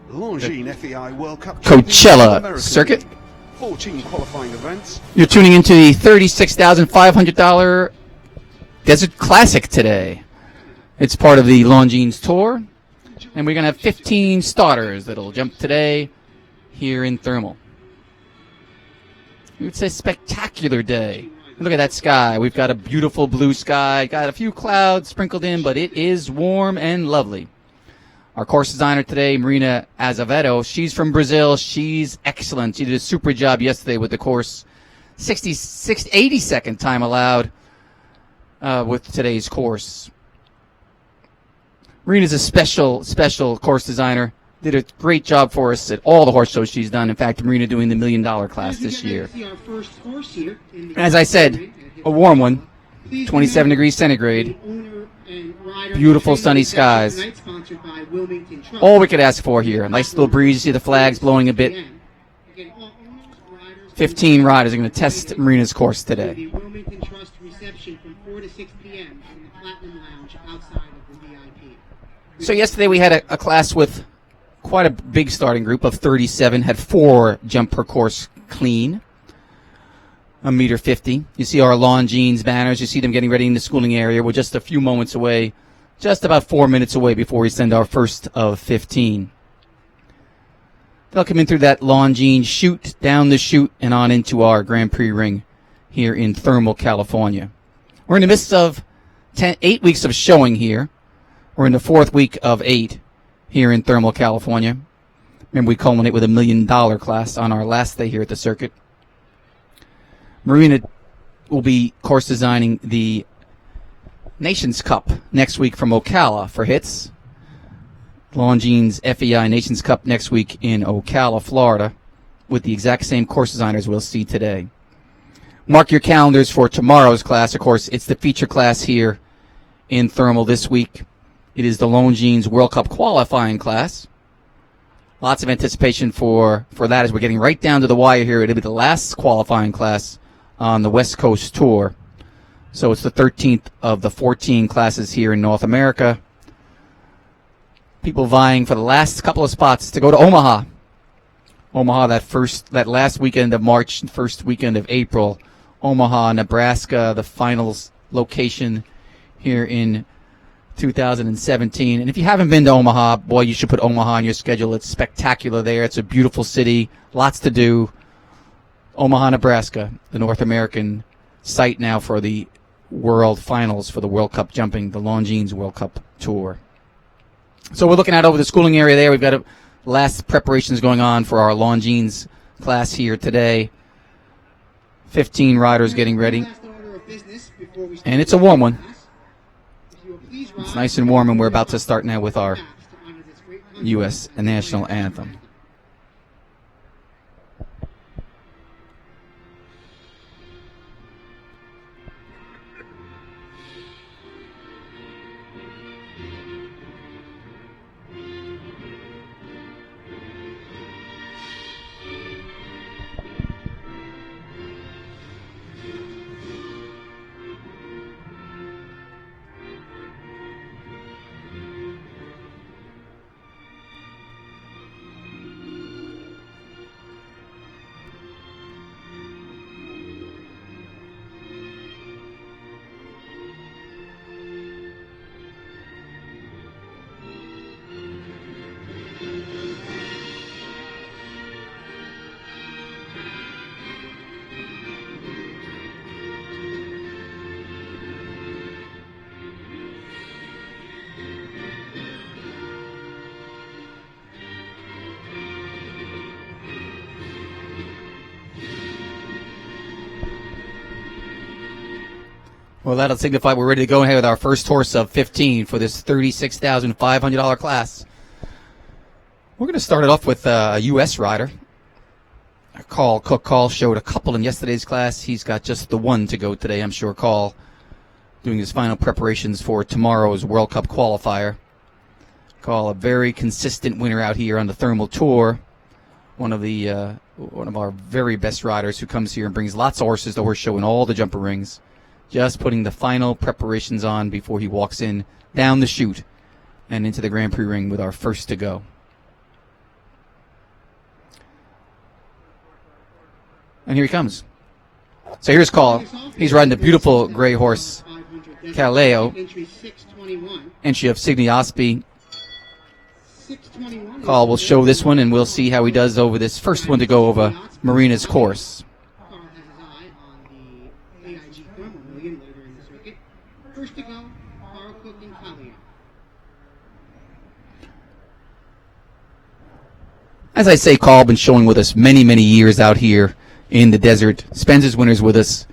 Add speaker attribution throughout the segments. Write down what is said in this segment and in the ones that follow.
Speaker 1: Longines FEI World Cup
Speaker 2: Coachella circuit.
Speaker 1: 14 qualifying events.
Speaker 2: You're tuning into the $36,500 Desert Classic today. It's part of the Longines Tour, and we're going to have 15 starters that'll jump today here in Thermal. It's a spectacular day. Look at that sky. We've got a beautiful blue sky. Got a few clouds sprinkled in, but it is warm and lovely. Our course designer today, Marina Azevedo, she's from Brazil. She's excellent. She did a super job yesterday with the course. 82nd time allowed with today's course. Marina's a special course designer. Did a great job for us at all the horse shows she's done. In fact, Marina doing the $1 Million class this year. As I said, a warm one, 27 degrees centigrade. Beautiful sunny skies. All we could ask for here. A nice little breeze. You see the flags blowing a bit. 15 riders are going to test Marina's course today. So yesterday we had a class with quite a big starting group of 37. Had 4 jump per course clean. 1.50 m. You see our Longines banners. You see them getting ready in the schooling area. We're just a few moments away, just about 4 minutes away before we send our first of 15. They'll come in through that Longines chute, down the chute, and on into our Grand Prix ring here in Thermal, California. We're in the midst of 8 weeks of showing here. We're in the 4th week of 8 here in Thermal, California. Remember, we culminate with a $1 Million class on our last day here at the circuit. Marina will be course designing the Nations Cup next week from Ocala for hits. Longines FEI Nations Cup next week in Ocala, Florida, with the exact same course designers we'll see today. Mark your calendars for tomorrow's class. Of course, it's the feature class here in Thermal this week. It is the Longines World Cup qualifying class. Lots of anticipation for that as we're getting right down to the wire here. It'll be the last qualifying class on the West Coast Tour. So it's the 13th of the 14 classes here in North America. People vying for the last couple of spots to go to Omaha. Omaha, that last weekend of March, first weekend of April. Omaha, Nebraska, the finals location here in 2017. And if you haven't been to Omaha, boy, you should put Omaha on your schedule. It's spectacular there. It's a beautiful city. Lots to do. Omaha, Nebraska, the North American site now for the World Finals for the World Cup jumping, the Longines World Cup Tour. So we're looking out over the schooling area there. We've got last preparations going on for our Longines class here today. 15 riders getting ready. And it's a warm one. It's nice and warm, and we're about to start now with our U.S. national anthem. Well, that'll signify we're ready to go ahead with our first horse of 15 for this $36,500 class. We're going to start it off with a U.S. rider. Cook Call showed a couple in yesterday's class. He's got just the one to go today, I'm sure. Call doing his final preparations for tomorrow's World Cup qualifier. Call a very consistent winner out here on the Thermal Tour. One of our very best riders who comes here and brings lots of horses to horse show in all the jumper rings. Just putting the final preparations on before he walks in down the chute and into the Grand Prix ring with our first to go. And here he comes. So here's Call. He's riding the beautiful gray horse, Caleo. Entry of Signiospi. Call will show this one, and we'll see how he does over this first one to go over Marina's course.
Speaker 3: First to go, Carl Cook and Caleo.
Speaker 2: As I say, Call been showing with us many, many years out here in the desert. Spends his winters with us.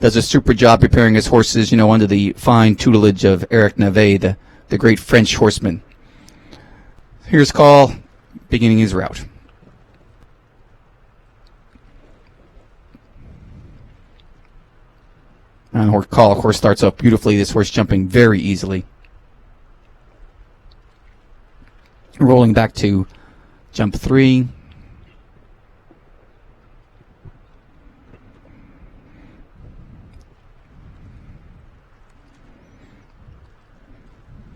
Speaker 2: Does a super job preparing his horses, under the fine tutelage of Eric Navet, the great French horseman. Here's Call beginning his route. And Call, of course, starts off beautifully. This horse jumping very easily. Rolling back to jump 3.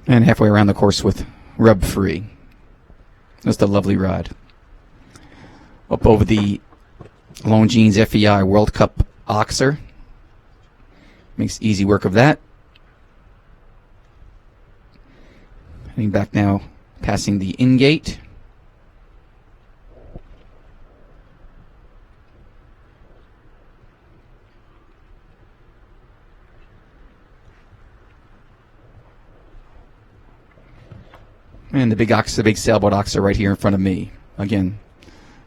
Speaker 2: And halfway around the course with rub free. Just a lovely ride. Up over the Longines FEI World Cup Oxer. Makes easy work of that. Heading back now, passing the in-gate. And the big sailboat oxer right here in front of me. Again,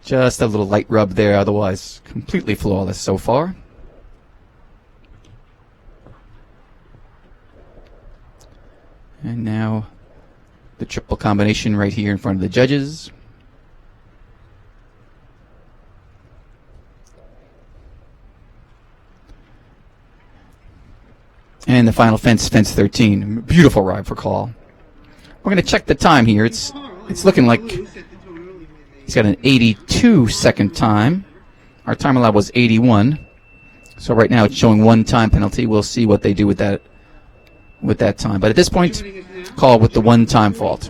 Speaker 2: just a little light rub there, otherwise completely flawless so far. And now the triple combination right here in front of the judges. And the final fence 13. Beautiful ride for Call. We're going to check the time here. It's looking like he's got an 82-second time. Our time allowed was 81. So right now it's showing 1 time penalty. We'll see what they do with that time. But at this point, Call with the 1 time fault.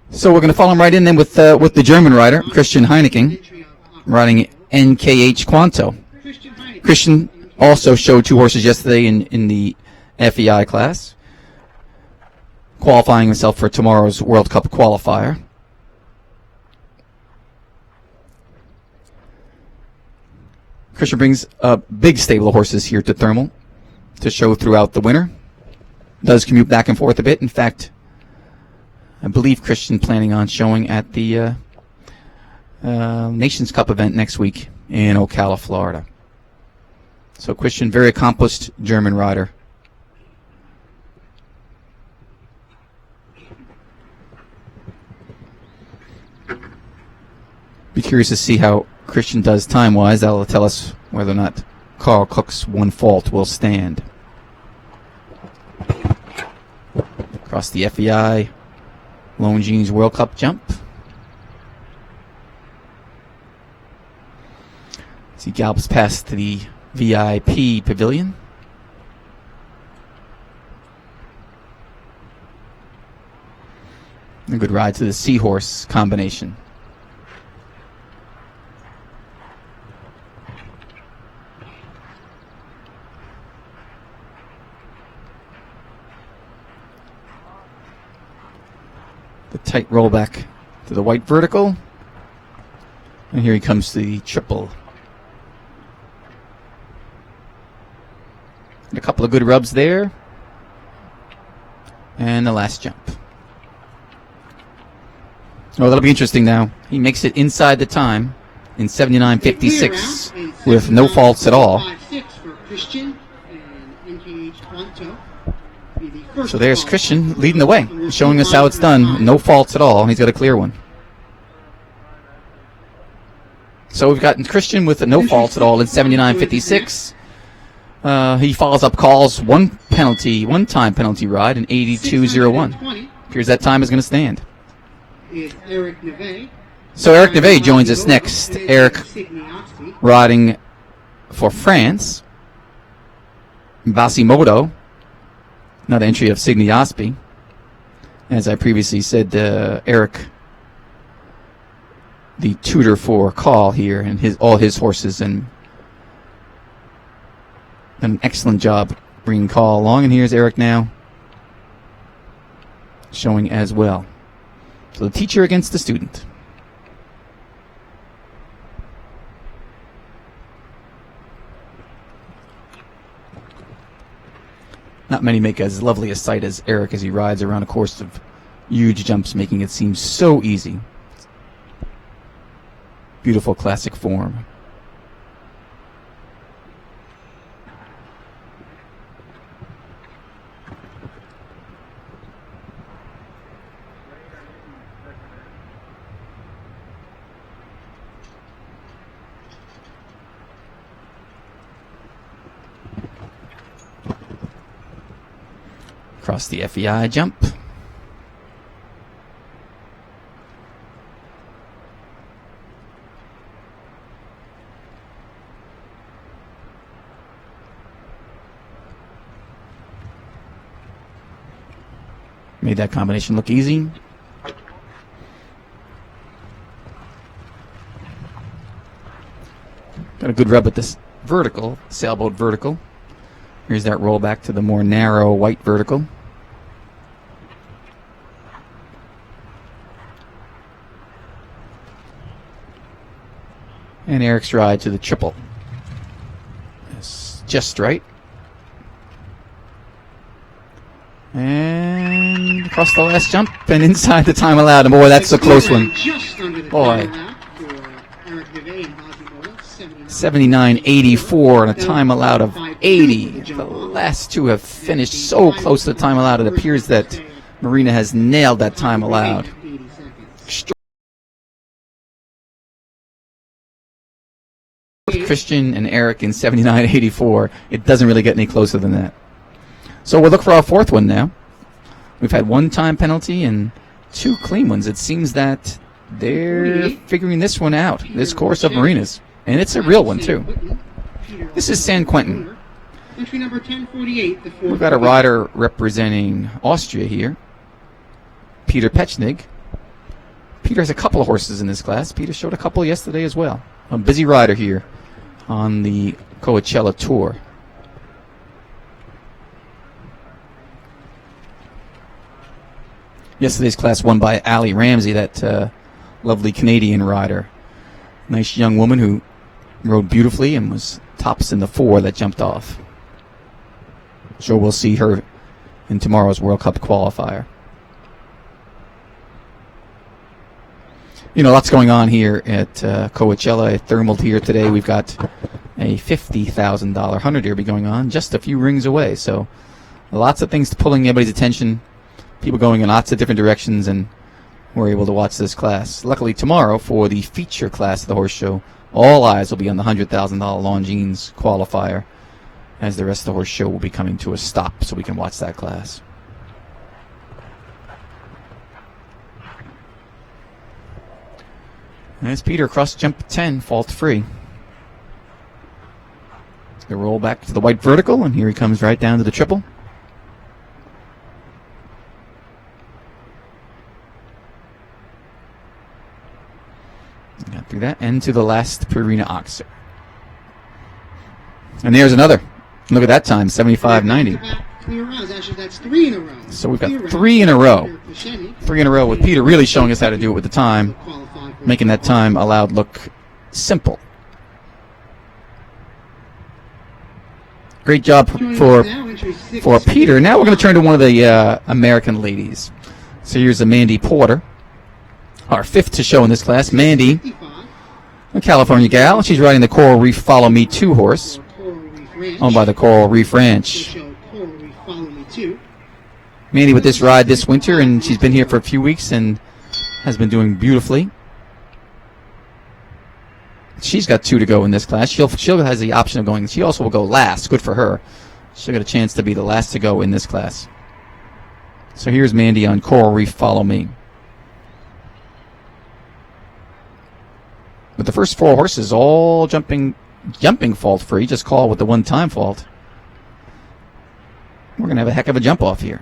Speaker 2: So we're going to follow him right in then with the German rider, Christian Heineken, riding NKH Quanto. Christian also showed 2 horses yesterday in the FEI class, qualifying himself for tomorrow's World Cup qualifier. Christian brings a big stable of horses here to Thermal to show throughout the winter. Does commute back and forth a bit. In fact, I believe Christian planning on showing at the Nations Cup event next week in Ocala, Florida. So Christian, very accomplished German rider. Be curious to see how Christian does time-wise. That'll tell us whether or not Carl Cook's 1 fault will stand. Across the FEI Longines World Cup jump. As he gallops past the VIP pavilion. A good ride to the Seahorse combination. The tight rollback to the white vertical. And here he comes to the triple. And a couple of good rubs there. And the last jump. Oh, that'll be interesting now. He makes it inside the time in 79.56 with no faults at all. So there's Christian leading the way, showing us how it's done. No faults at all. He's got a clear one. So we've got Christian with a no faults at all in 79.56. He follows up Call's 1 time penalty ride in 82.01. Appears that time is going to stand. So Eric Navet joins us next. Eric riding for France. Basimodo, another entry of Signiospi. As I previously said, Eric the tutor for Call here and all his horses, and an excellent job bringing Call along. And here's Eric now showing as well. So the teacher against the student. Not many make as lovely a sight as Eric as he rides around a course of huge jumps, making it seem so easy. Beautiful classic form. Across the FEI jump. Made that combination look easy. Got a good rub at this vertical, sailboat vertical. Here's that roll back to the more narrow white vertical. And Eric's ride to the triple. It's just right. And across the last jump and inside the time allowed. And boy, that's a close one. Boy. 79.84 and a time allowed of 80. The last two have finished so close to the time allowed. It appears that Marina has nailed that time allowed. Christian and Eric in 79.84. It doesn't really get any closer than that. So we'll look for our fourth one now. We've had one time penalty and two clean ones. It seems that they're figuring this one out, this course of Marina's. And it's a real one, too. This is San Quentin. We've got a rider representing Austria here, Peter Pechnig. Peter has a couple of horses in this class. Peter showed a couple yesterday as well. A busy rider here on the Coachella Tour. Yesterday's class won by Ali Ramsey, that lovely Canadian rider. Nice young woman who rode beautifully and was tops in the 4 that jumped off. Sure, we'll see her in tomorrow's World Cup qualifier. You know, lots going on here at Coachella. At Thermal here today, we've got a $50,000 hunter derby going on just a few rings away. So lots of things pulling everybody's attention. People going in lots of different directions, and we're able to watch this class. Luckily, tomorrow, for the feature class of the horse show, all eyes will be on the $100,000 Longines qualifier, as the rest of the horse show will be coming to a stop, so we can watch that class. There's Peter across jump 10, fault free. He's going to roll back to the white vertical, and here he comes right down to the triple. Got through that, and to the last Purina Oxer. And there's another. Look at that time, 75.90.
Speaker 3: That's 3 in a row.
Speaker 2: So we've got 3 in a row. 3 in a row with Peter really showing us how to do it with the time, making that time allowed look simple. Great job for Peter. Now we're going to turn to one of the American ladies. So here's a Mandy Porter, our fifth to show in this class. Mandy, a California gal. She's riding the Coral Reef Follow Me 2 horse, owned by the Coral Reef Ranch. Mandy with this ride this winter, and she's been here for a few weeks and has been doing beautifully. She's got 2 to go in this class. She'll has the option of going. She also will go last. Good for her. She'll get a chance to be the last to go in this class. So here's Mandy on Coral Reef Follow Me. With the first 4 horses all jumping fault free, just call with the 1 time fault. We're going to have a heck of a jump off here.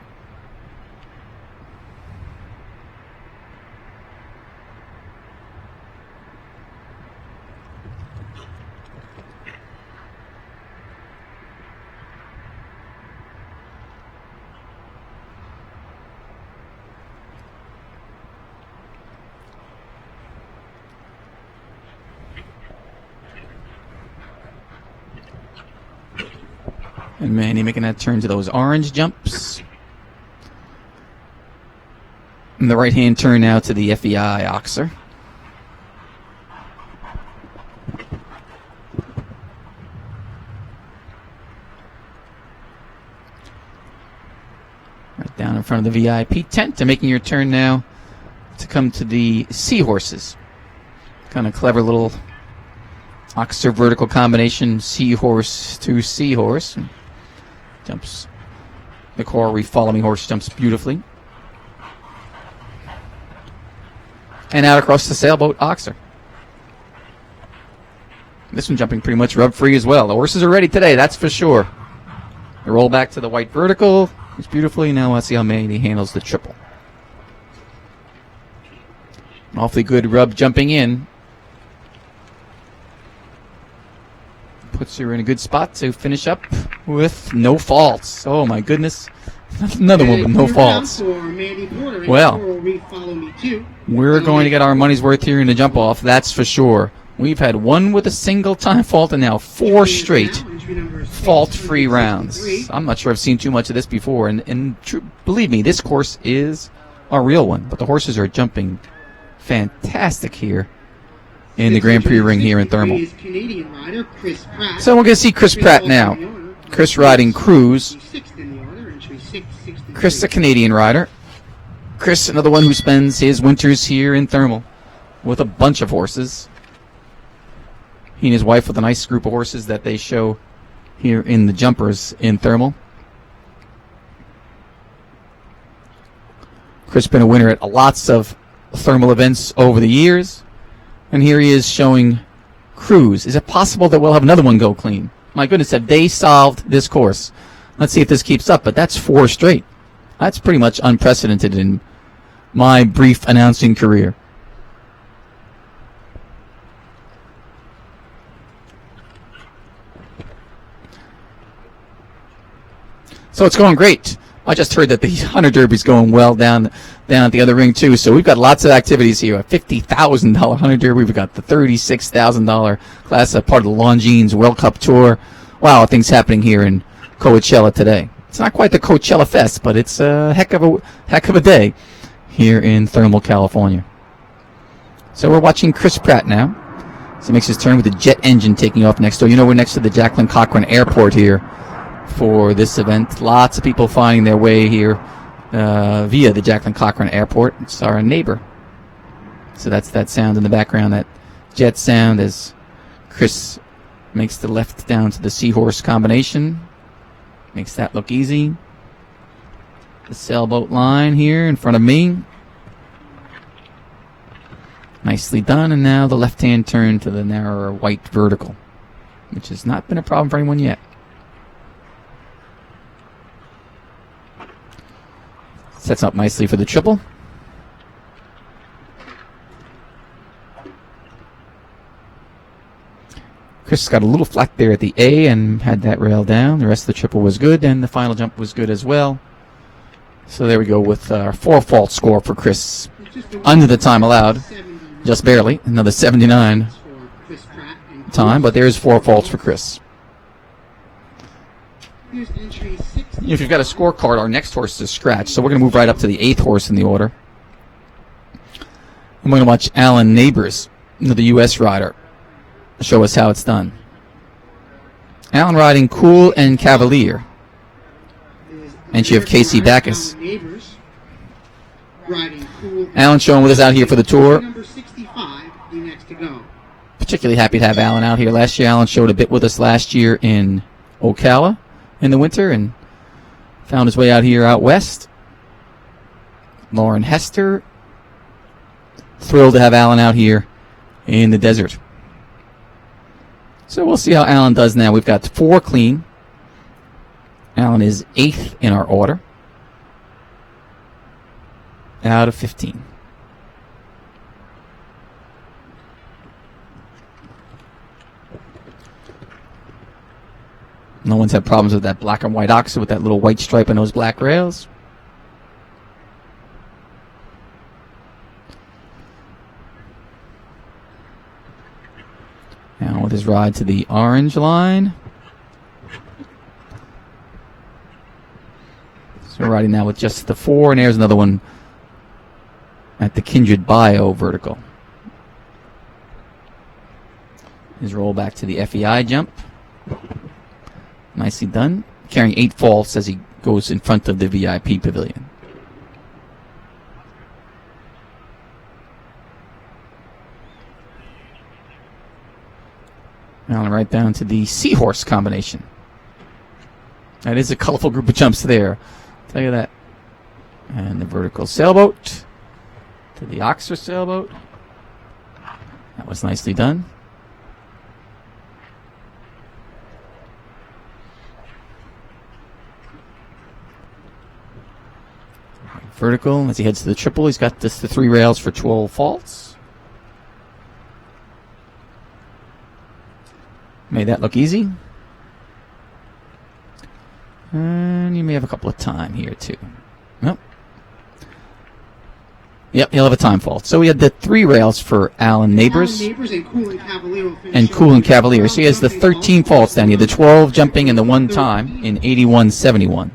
Speaker 2: And Manny making that turn to those orange jumps. And the right-hand turn now to the FEI Oxer. Right down in front of the VIP tent. And making your turn now to come to the Seahorses. Kind of clever little Oxer vertical combination, Seahorse to Seahorse. Jumps. The Corey Follow Me horse jumps beautifully. And out across the sailboat, Oxer. This one jumping pretty much rub-free as well. The horses are ready today, that's for sure. They roll back to the white vertical. It's beautifully. Now let's see how Manny handles the triple. An awfully good rub jumping in. Puts her in a good spot to finish up with no faults. Oh my goodness. Another one with no faults. Well, we're going to get our money's worth here in the jump off, that's for sure. We've had one with a single time fault and now 4 straight fault-free rounds. I'm not sure I've seen too much of this before, and believe me, this course is a real one. But the horses are jumping fantastic here in the Grand Prix ring here in Thermal. So we're going to see Chris Pratt now. Chris riding Cruise. Chris, a Canadian rider. Chris, another one who spends his winters here in Thermal with a bunch of horses. He and his wife with a nice group of horses that they show here in the jumpers in Thermal. Chris been a winner at lots of Thermal events over the years. And here he is showing Cruise. Is it possible that we'll have another one go clean? My goodness, have they solved this course? Let's see if this keeps up, but that's 4 straight. That's pretty much unprecedented in my brief announcing career. So it's going great. I just heard that the Hunter Derby's going well down at the other ring too. So we've got lots of activities here. A $50,000 Hunter Derby. We've got the $36,000 class, a part of the Longines World Cup Tour. Wow, things happening here in Coachella today. It's not quite the Coachella Fest, but it's a heck of a day here in Thermal, California. So we're watching Chris Pratt now. So he makes his turn with the jet engine taking off next door. You know, we're next to the Jacqueline Cochran Airport here for this event. Lots of people finding their way here via the Jacqueline Cochran Airport. It's our neighbor. So that's that sound in the background, that jet sound as Chris makes the left down to the Seahorse combination. Makes that look easy. The sailboat line here in front of me. Nicely done. And now the left-hand turn to the narrower white vertical, which has not been a problem for anyone yet. Sets up nicely for the triple. Chris got a little flat there at the A and had that rail down. The rest of the triple was good, and the final jump was good as well. So there we go with our 4 fault score for Chris. Under the time allowed, just barely. Another 79 time, but there's 4 faults for Chris. If you've got a scorecard, our next horse is scratch, so we're going to move right up to the 8th horse in the order. I'm going to watch Alan Neighbors, the U.S. rider, show us how it's done. Alan riding Cool and Cavalier. And you have Casey Backus. Alan showing with us out here for the tour. Particularly happy to have Alan out here. Last year, Alan showed a bit with us last year in Ocala in the winter and found his way out here out west. Lauren Hester. Thrilled to have Alan out here in the desert. So we'll see how Alan does now. We've got 4 clean. Alan is 8th in our order. Out of 15. No one's had problems with that black and white oxer with that little white stripe on those black rails. Now with his ride to the orange line. So we're riding now with just the 4, and there's another one at the Kindred Bio vertical. His roll back to the FEI jump. Nicely done. Carrying 8 faults as he goes in front of the VIP pavilion. Now right down to the Seahorse combination. That is a colorful group of jumps there. I'll tell you that. And the vertical sailboat to the Oxer sailboat. That was nicely done. Vertical as he heads to the triple. He's got the 3 rails for 12 faults. Made that look easy. And you may have a couple of time here too. Nope. Yep, he'll have a time fault. So we had the 3 rails for Alan Neighbors and Cool and Cavalier. So he has the 13 faults down here, the 12 jumping and the 1 time in 81.71.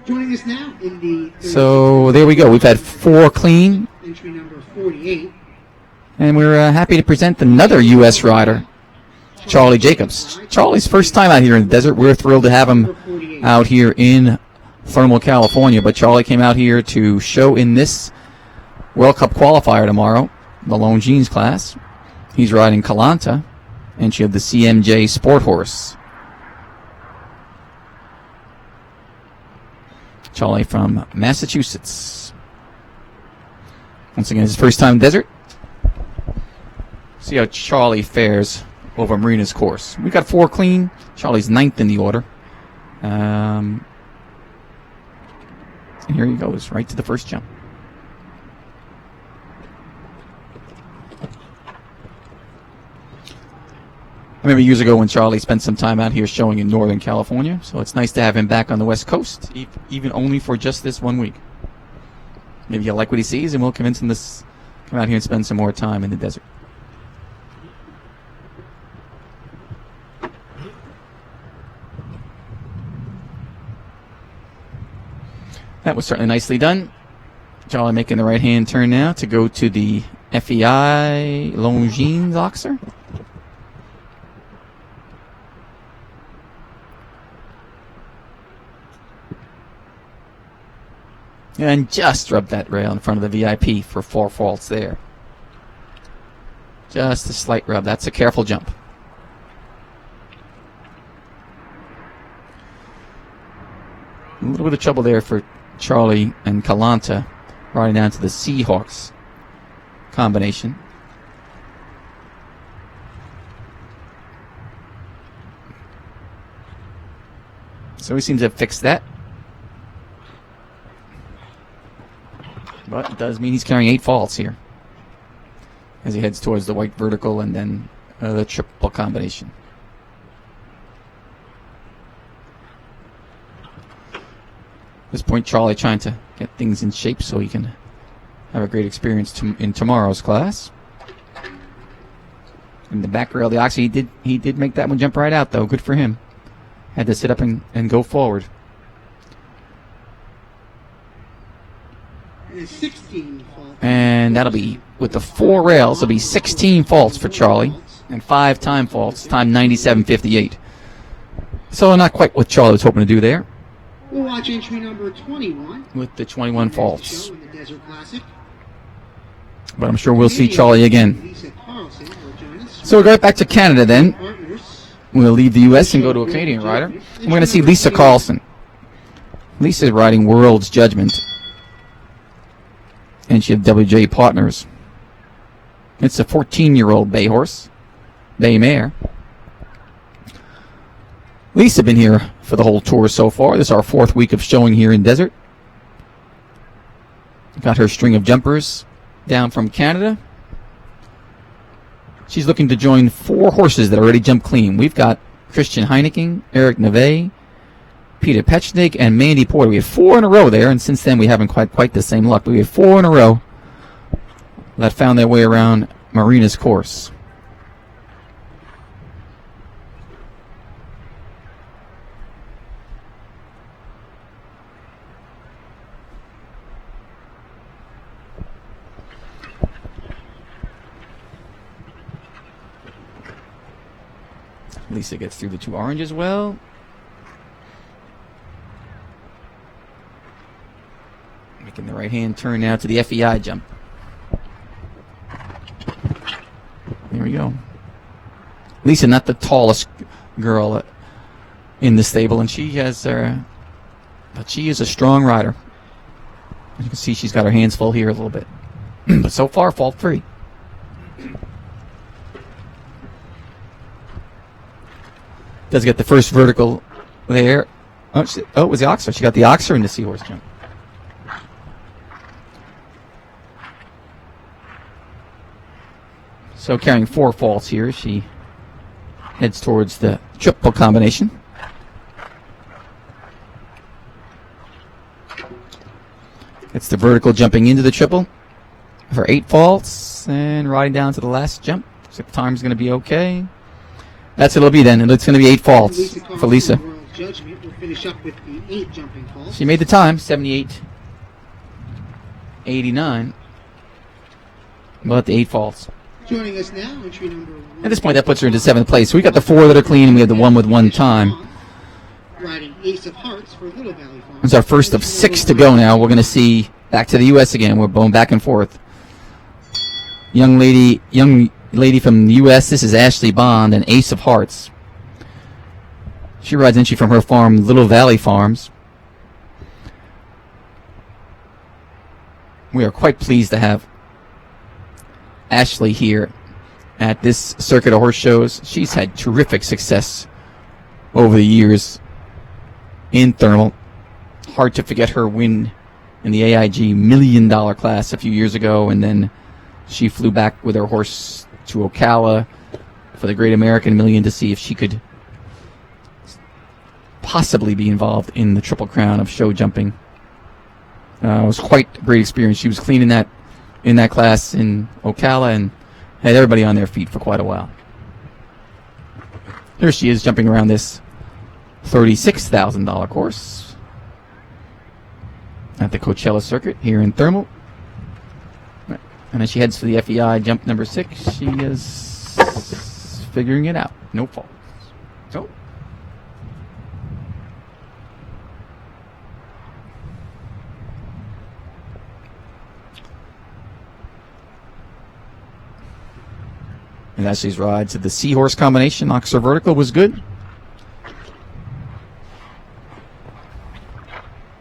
Speaker 3: Joining us now in the
Speaker 2: so there we go. We've had 4 clean.
Speaker 3: Entry number 48.
Speaker 2: And we're happy to present another U.S. rider, Charlie Jacobs. Charlie's first time out here in the desert. We're thrilled to have him out here in Thermal, California. But Charlie came out here to show in this World Cup qualifier tomorrow, the Longines class. He's riding Kalanta, and she had the CMJ Sport Horse. Charlie from Massachusetts. Once again, his first time in the desert. See how Charlie fares over Marina's course. We've got 4 clean. Charlie's 9th in the order. And here he goes, right to the first jump. I remember years ago when Charlie spent some time out here showing in Northern California, so it's nice to have him back on the West Coast, even only for just this 1 week. Maybe he'll like what he sees, and we'll convince him to come out here and spend some more time in the desert. That was certainly nicely done. Charlie making the right-hand turn now to go to the FEI Longines Oxer. And just rubbed that rail in front of the VIP for 4 faults there. Just a slight rub. That's a careful jump. A little bit of trouble there for Charlie and Kalanta riding down to the Seahawks combination. So he seems to have fixed that. But it does mean he's carrying 8 faults here as he heads towards the white vertical and then the triple combination. At this point, Charlie trying to get things in shape so he can have a great experience in tomorrow's class. In the back rail of the Oxy, he did make that one jump right out, though. Good for him. Had to sit up and go forward.
Speaker 3: 16 faults.
Speaker 2: And that'll be, with the 4 rails, it'll be 16 faults for Charlie and 5 time faults, time 97.58. So not quite what Charlie was hoping to do there.
Speaker 3: We'll watch entry number 21.
Speaker 2: With the 21 faults.
Speaker 3: In the Desert Classic.
Speaker 2: But I'm sure we'll see Charlie again.
Speaker 3: Lisa Carlson will join us.
Speaker 2: So we'll go right back to Canada then.
Speaker 3: Partners.
Speaker 2: We'll leave the U.S. and go to a Canadian rider. And we're going to see Lisa Carlson. Lisa's riding World's Judgment. And she had WJ Partners. It's a 14-year-old bay horse. Bay mare. Lisa been here for the whole tour so far. This is our 4th week of showing here in Desert. Got her string of jumpers down from Canada. She's looking to join 4 horses that already jumped clean. We've got Christian Heineken, Eric Neve, Peter Pechnik, and Mandy Porter. We have 4 in a row there, and since then we haven't quite the same luck. But we have 4 in a row that found their way around Marina's course. Lisa gets through the 2 orange as well. Making the right-hand turn now to the FEI jump. There we go. Lisa, not the tallest girl in the stable, and she has, but she is a strong rider. As you can see, she's got her hands full here a little bit. But so far, fault free. Does get the first vertical there. Oh, it was the oxer. She got the oxer in the seahorse jump. So carrying 4 faults here, she heads towards the triple combination. It's the vertical jumping into the triple for 8 faults and riding down to the last jump. So the time's going to be okay. That's what it'll be then. It's going to be 8 faults for Lisa.
Speaker 3: Judgment will finish up with the 8 jumping faults.
Speaker 2: She made the time, 78.89. But the 8 faults.
Speaker 3: Joining us now, entry number 1.
Speaker 2: At this point, that puts her into 7th place. So we got the 4 that are clean, and we have the 1 with 1 time.
Speaker 3: Riding Ace of Hearts for Little Valley Farm.
Speaker 2: It's our first of 6 to go now. We're going to see back to the U.S. again. We're going back and forth. Young lady from the U.S. This is Ashley Bond, an Ace of Hearts. She rides entry from her farm, Little Valley Farms. We are quite pleased to have Ashley here at this circuit of horse shows. She's had terrific success over the years in Thermal. Hard to forget her win in the AIG $1 million class a few years ago, and then she flew back with her horse to Ocala for the Great American Million to see if she could possibly be involved in the Triple Crown of show jumping. It was quite a great experience. She was clean in that class in Ocala and had everybody on their feet for quite a while. There she is jumping around this $36,000 course at the Coachella circuit here in Thermal. And as she heads for the FEI jump number 6, she is figuring it out. No faults. So, and Ashley's ride to the seahorse combination, oxer vertical, was good.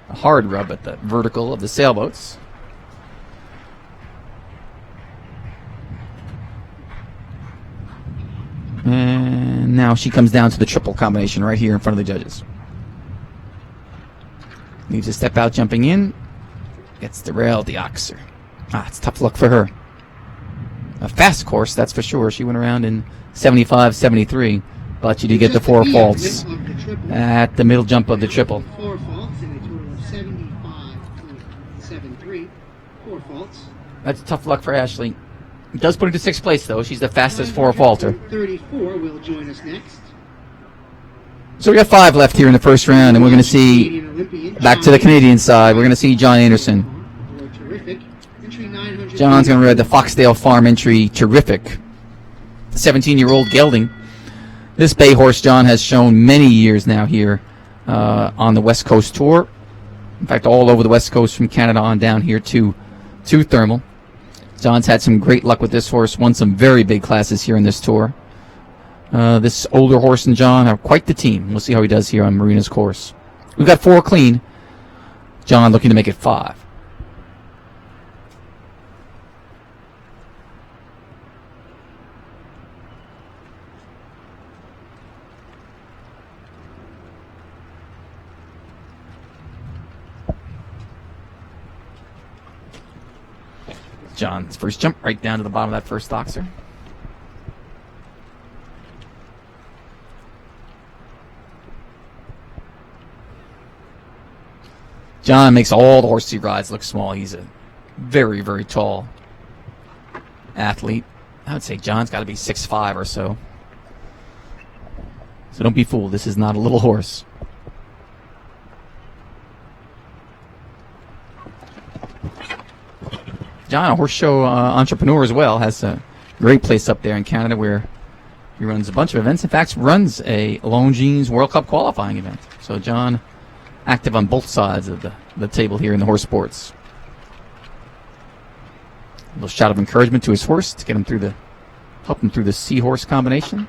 Speaker 2: A hard rub at the vertical of the sailboats. And now she comes down to the triple combination right here in front of the judges. Needs a step out jumping in. Gets derailed, the oxer. It's tough luck for her. A fast course, that's for sure. She went around in 75-73, but she did get the 4 faults at the middle jump of the triple.
Speaker 3: 4 faults in a total of 75.73. 4 faults.
Speaker 2: That's tough luck for Ashley. It does put her to 6th place, though. She's the fastest 4 faulter.
Speaker 3: 34 will join us next.
Speaker 2: So we got 5 left here in the first round, and we're going to see, back to the Canadian side, we're going to see John Anderson. John's going to ride the Foxdale Farm entry, Terrific. 17-year-old gelding. This bay horse John has shown many years now here on the West Coast Tour. In fact, all over the West Coast from Canada on down here to Thermal. John's had some great luck with this horse, won some very big classes here in this tour. This older horse and John have quite the team. We'll see how he does here on Marina's course. We've got 4 clean. John looking to make it 5. John's first jump right down to the bottom of that first oxer. John makes all the horses he rides look small. He's a very, very tall athlete. I would say John's got to be 6'5" or so. So don't be fooled. This is not a little horse. John, a horse show entrepreneur as well, has a great place up there in Canada where He runs a bunch of events. In fact, runs a Longines World Cup qualifying event. So John, active on both sides of the table here in the horse sports. A little shot of encouragement to his horse to get him through help him through the seahorse combination.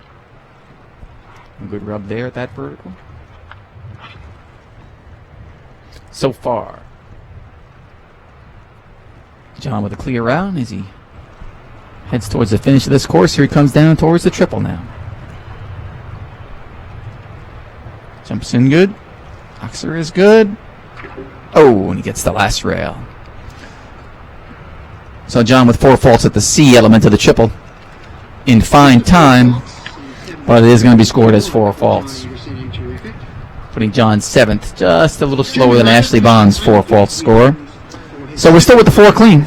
Speaker 2: A good rub there at that vertical. So far, John with a clear round as he heads towards the finish of this course. Here he comes down towards the triple now. Jumps in good. Oxer is good. Oh, and he gets the last rail. So John with 4 faults at the C element of the triple in fine time, but it is going to be scored as 4 faults. Putting John 7th, just a little slower than Ashley Bond's 4 faults score. So we're still with the 4 clean.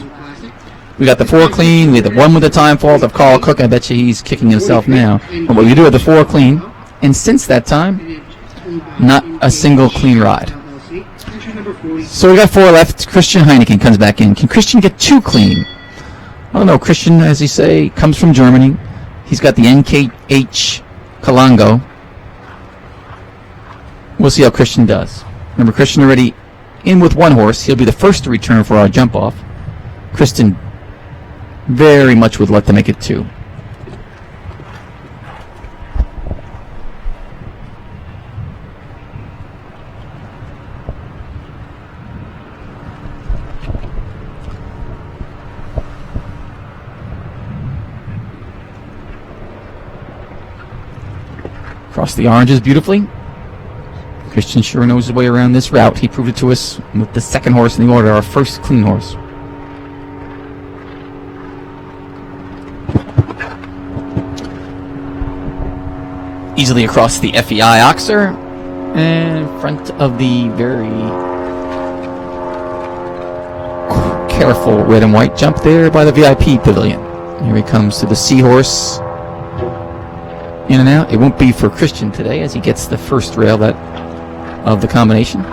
Speaker 2: We got the 4 clean. We had the 1 with the time fault of Carl Cook. I bet you he's kicking himself now. But what we do with the 4 clean, and since that time, not a single clean ride. So we got 4 left. Christian Heineken comes back in. Can Christian get 2 clean? I don't know. Christian, as you say, comes from Germany. He's got the NKH Kalango. We'll see how Christian does. Remember, Christian already in with 1 horse. He'll be the first to return for our jump off. Christian very much would like to make it 2. Cross the oranges beautifully. Christian sure knows his way around this route. He proved it to us with the 2nd horse in the order, our first clean horse. Easily across the FEI Oxer and in front of the very careful red and white jump there by the VIP pavilion. Here he comes to the seahorse. In and out. It won't be for Christian today as he gets the first rail of the combination.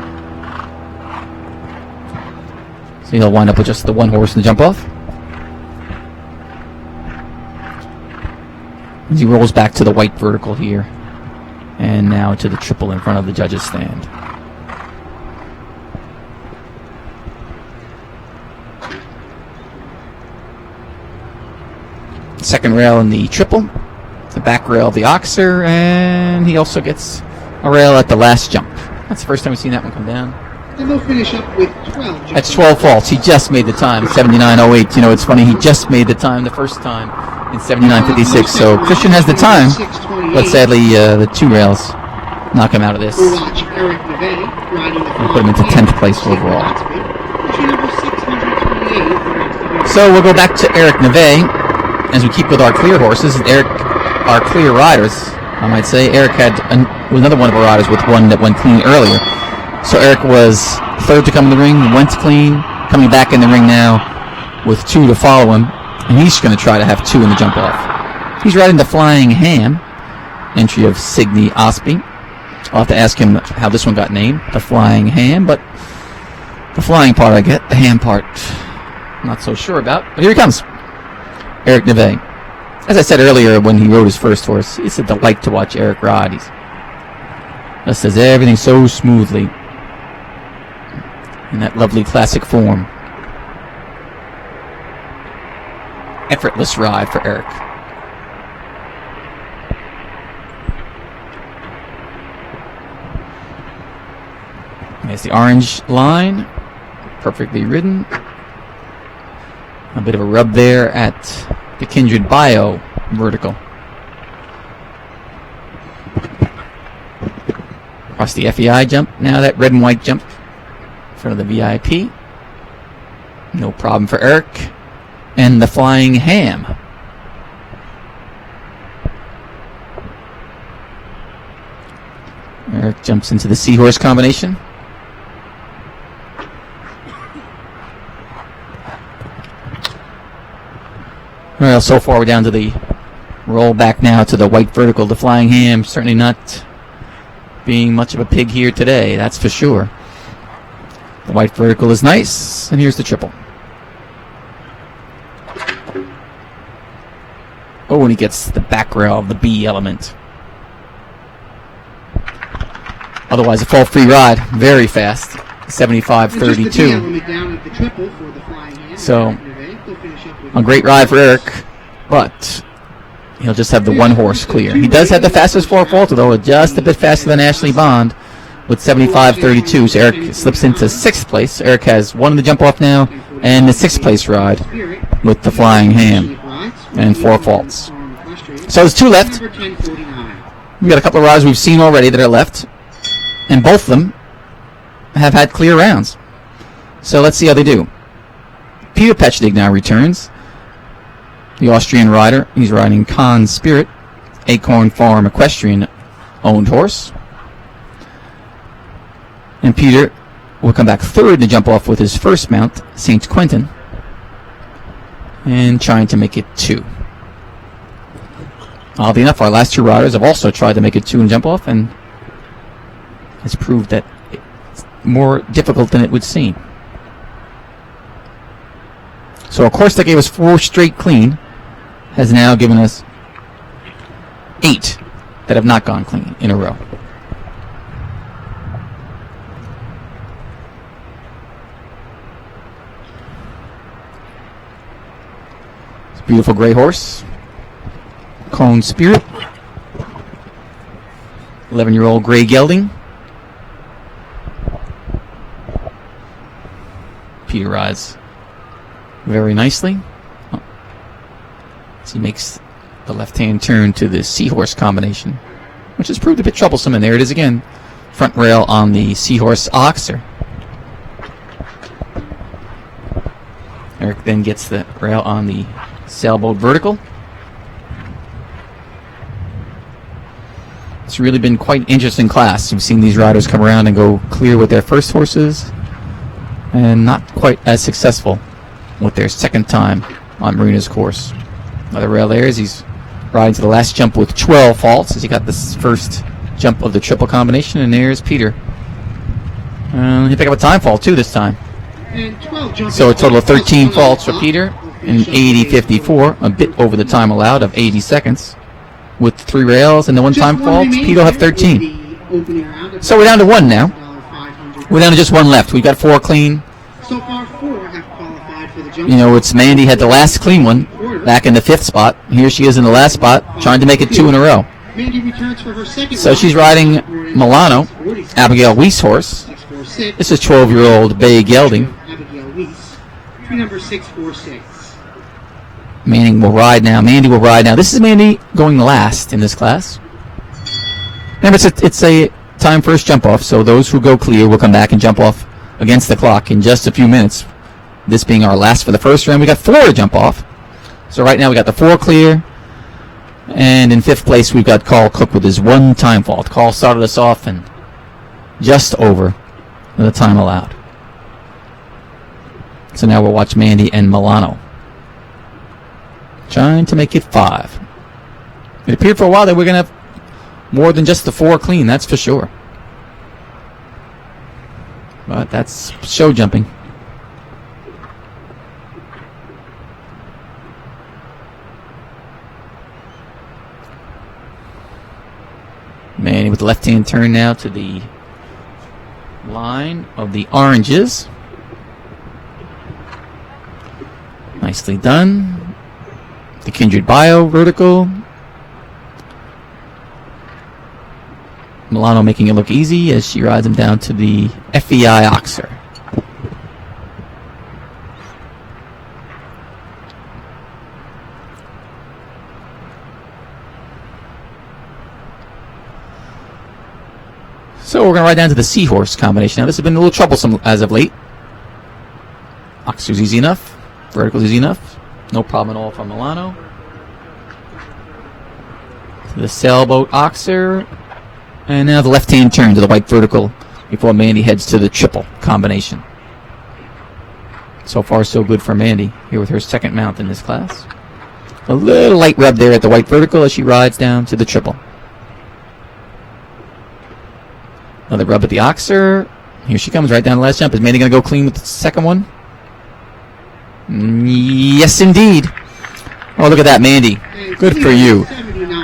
Speaker 2: So he'll wind up with just the 1 horse in the jump off. As he rolls back to the white vertical here. And now to the triple in front of the judges' stand. Second rail in the triple. The back rail of the Oxer. And he also gets a rail at the last jump. That's the first time we've seen that one come down.
Speaker 3: And we'll finish up with 12.
Speaker 2: That's 12 faults. He just made the time, 79.08. You know, it's funny, he just made the time the first time in 79.56. So Christian has the time, but sadly the 2 rails knock him out of this.
Speaker 3: We'll watch Eric Neve riding the
Speaker 2: We'll put him into 10th place overall. So we'll go back to Eric Neve as we keep with our clear horses. Eric, our clear riders, I might say. Eric was another one of our riders with 1 that went clean earlier. So Eric was 3rd to come in the ring, went clean, coming back in the ring now with 2 to follow him. And he's going to try to have 2 in the jump off. He's riding the Flying Ham, entry of Signe Osby. I'll have to ask him how this one got named, the Flying Ham, but the flying part I get, the ham part, not so sure about. But here he comes, Eric Neve. As I said earlier when he rode his first horse, it's a delight to watch Eric ride. He just does everything so smoothly in that lovely classic form. Effortless ride for Eric. There's the orange line, perfectly ridden. A bit of a rub there at the Kindred Bio vertical. Across the FEI jump, now that red and white jump in front of the VIP. No problem for Eric. And the Flying Ham. Eric jumps into the seahorse combination. Well, so far we're down to the roll back now to the white vertical. The Flying Ham certainly not being much of a pig here today, that's for sure. The white vertical is nice, and here's the triple. Oh, and he gets the back rail of the B element. Otherwise, a fall-free ride. Very fast. 75-32. So, a great ride for Eric, but he'll just have the one horse clear. He does have the fastest four faulter, though, just a bit faster than Ashley Bond with 75-32. So Eric slips into 6th place. Eric has one in the jump off now, and the 6th place ride with the flying ham and 4 faults. So there's 2 left. We've got a couple of rides we've seen already that are left, and both of them have had clear rounds. So let's see how they do. Peter Petchdig now returns. The Austrian rider. He's riding Con Spirit, Acorn Farm Equestrian owned horse. And Peter will come back 3rd to jump off with his first mount, St. Quentin, and trying to make it 2. Oddly enough, our last 2 riders have also tried to make it 2 and jump off, and has proved that it's more difficult than it would seem. So a course that gave us 4 straight clean has now given us 8 that have not gone clean in a row. It's a beautiful gray horse. Cone Spirit. 11-year-old gray gelding. Peter rides very nicely as he makes the left-hand turn to the Seahorse combination, which has proved a bit troublesome. And there it is again. Front rail on the Seahorse Oxer. Eric then gets the rail on the Sailboat Vertical. It's really been quite an interesting class. We've seen these riders come around and go clear with their first horses, and not quite as successful with their second time on Marina's course. Another rail there as he's riding to the last jump with 12 faults as he got this first jump of the triple combination, and there's Peter. He picked up a time fault too this time. So a total of 13 faults for Peter in 80.54, a bit over the time allowed of 80 seconds. With 3 rails and the 1 time fault, Peter will have 13. So we're down to 1 now. We're down to just 1 left. We've got 4 clean.
Speaker 3: So far, 4 have qualified for the jump.
Speaker 2: You know, it's Mandy had the last clean one back in the 5th spot. Here she is in the last spot, trying to make it 2 in a row.
Speaker 3: Mandy returns for her second
Speaker 2: So she's riding Milano, Abigail Weiss' horse. This is 12-year-old Bay Gelding.
Speaker 3: Abigail Weiss, number 646.
Speaker 2: Mandy will ride now. This is Mandy going last in this class. Remember, it's a time first jump off, so those who go clear will come back and jump off against the clock in just a few minutes. This being our last for the first round, we got 4 to jump off. So right now we got the 4 clear, and in 5th place we've got Carl Cook with his 1 time fault. Carl started us off and just over the time allowed. So now we'll watch Mandy and Milano trying to make it 5. It appeared for a while that we're going to have more than just the 4 clean, that's for sure. But that's show jumping. Manny with the left-hand turn now to the line of the oranges. Nicely done. The Kindred Bio vertical. Milano making it look easy as she rides him down to the FEI Oxer. So we're going to ride down to the Seahorse combination. Now this has been a little troublesome as of late. Oxer's easy enough. Vertical's easy enough. No problem at all from Milano. To the Sailboat Oxer. And now the left-hand turn to the white vertical before Mandy heads to the triple combination. So far, so good for Mandy here with her second mount in this class. A little light rub there at the white vertical as she rides down to the triple. Another rub at the Oxer. Here she comes right down the last jump. Is Mandy going to go clean with the second one? Yes, indeed. Oh, look at that, Mandy. Good for you.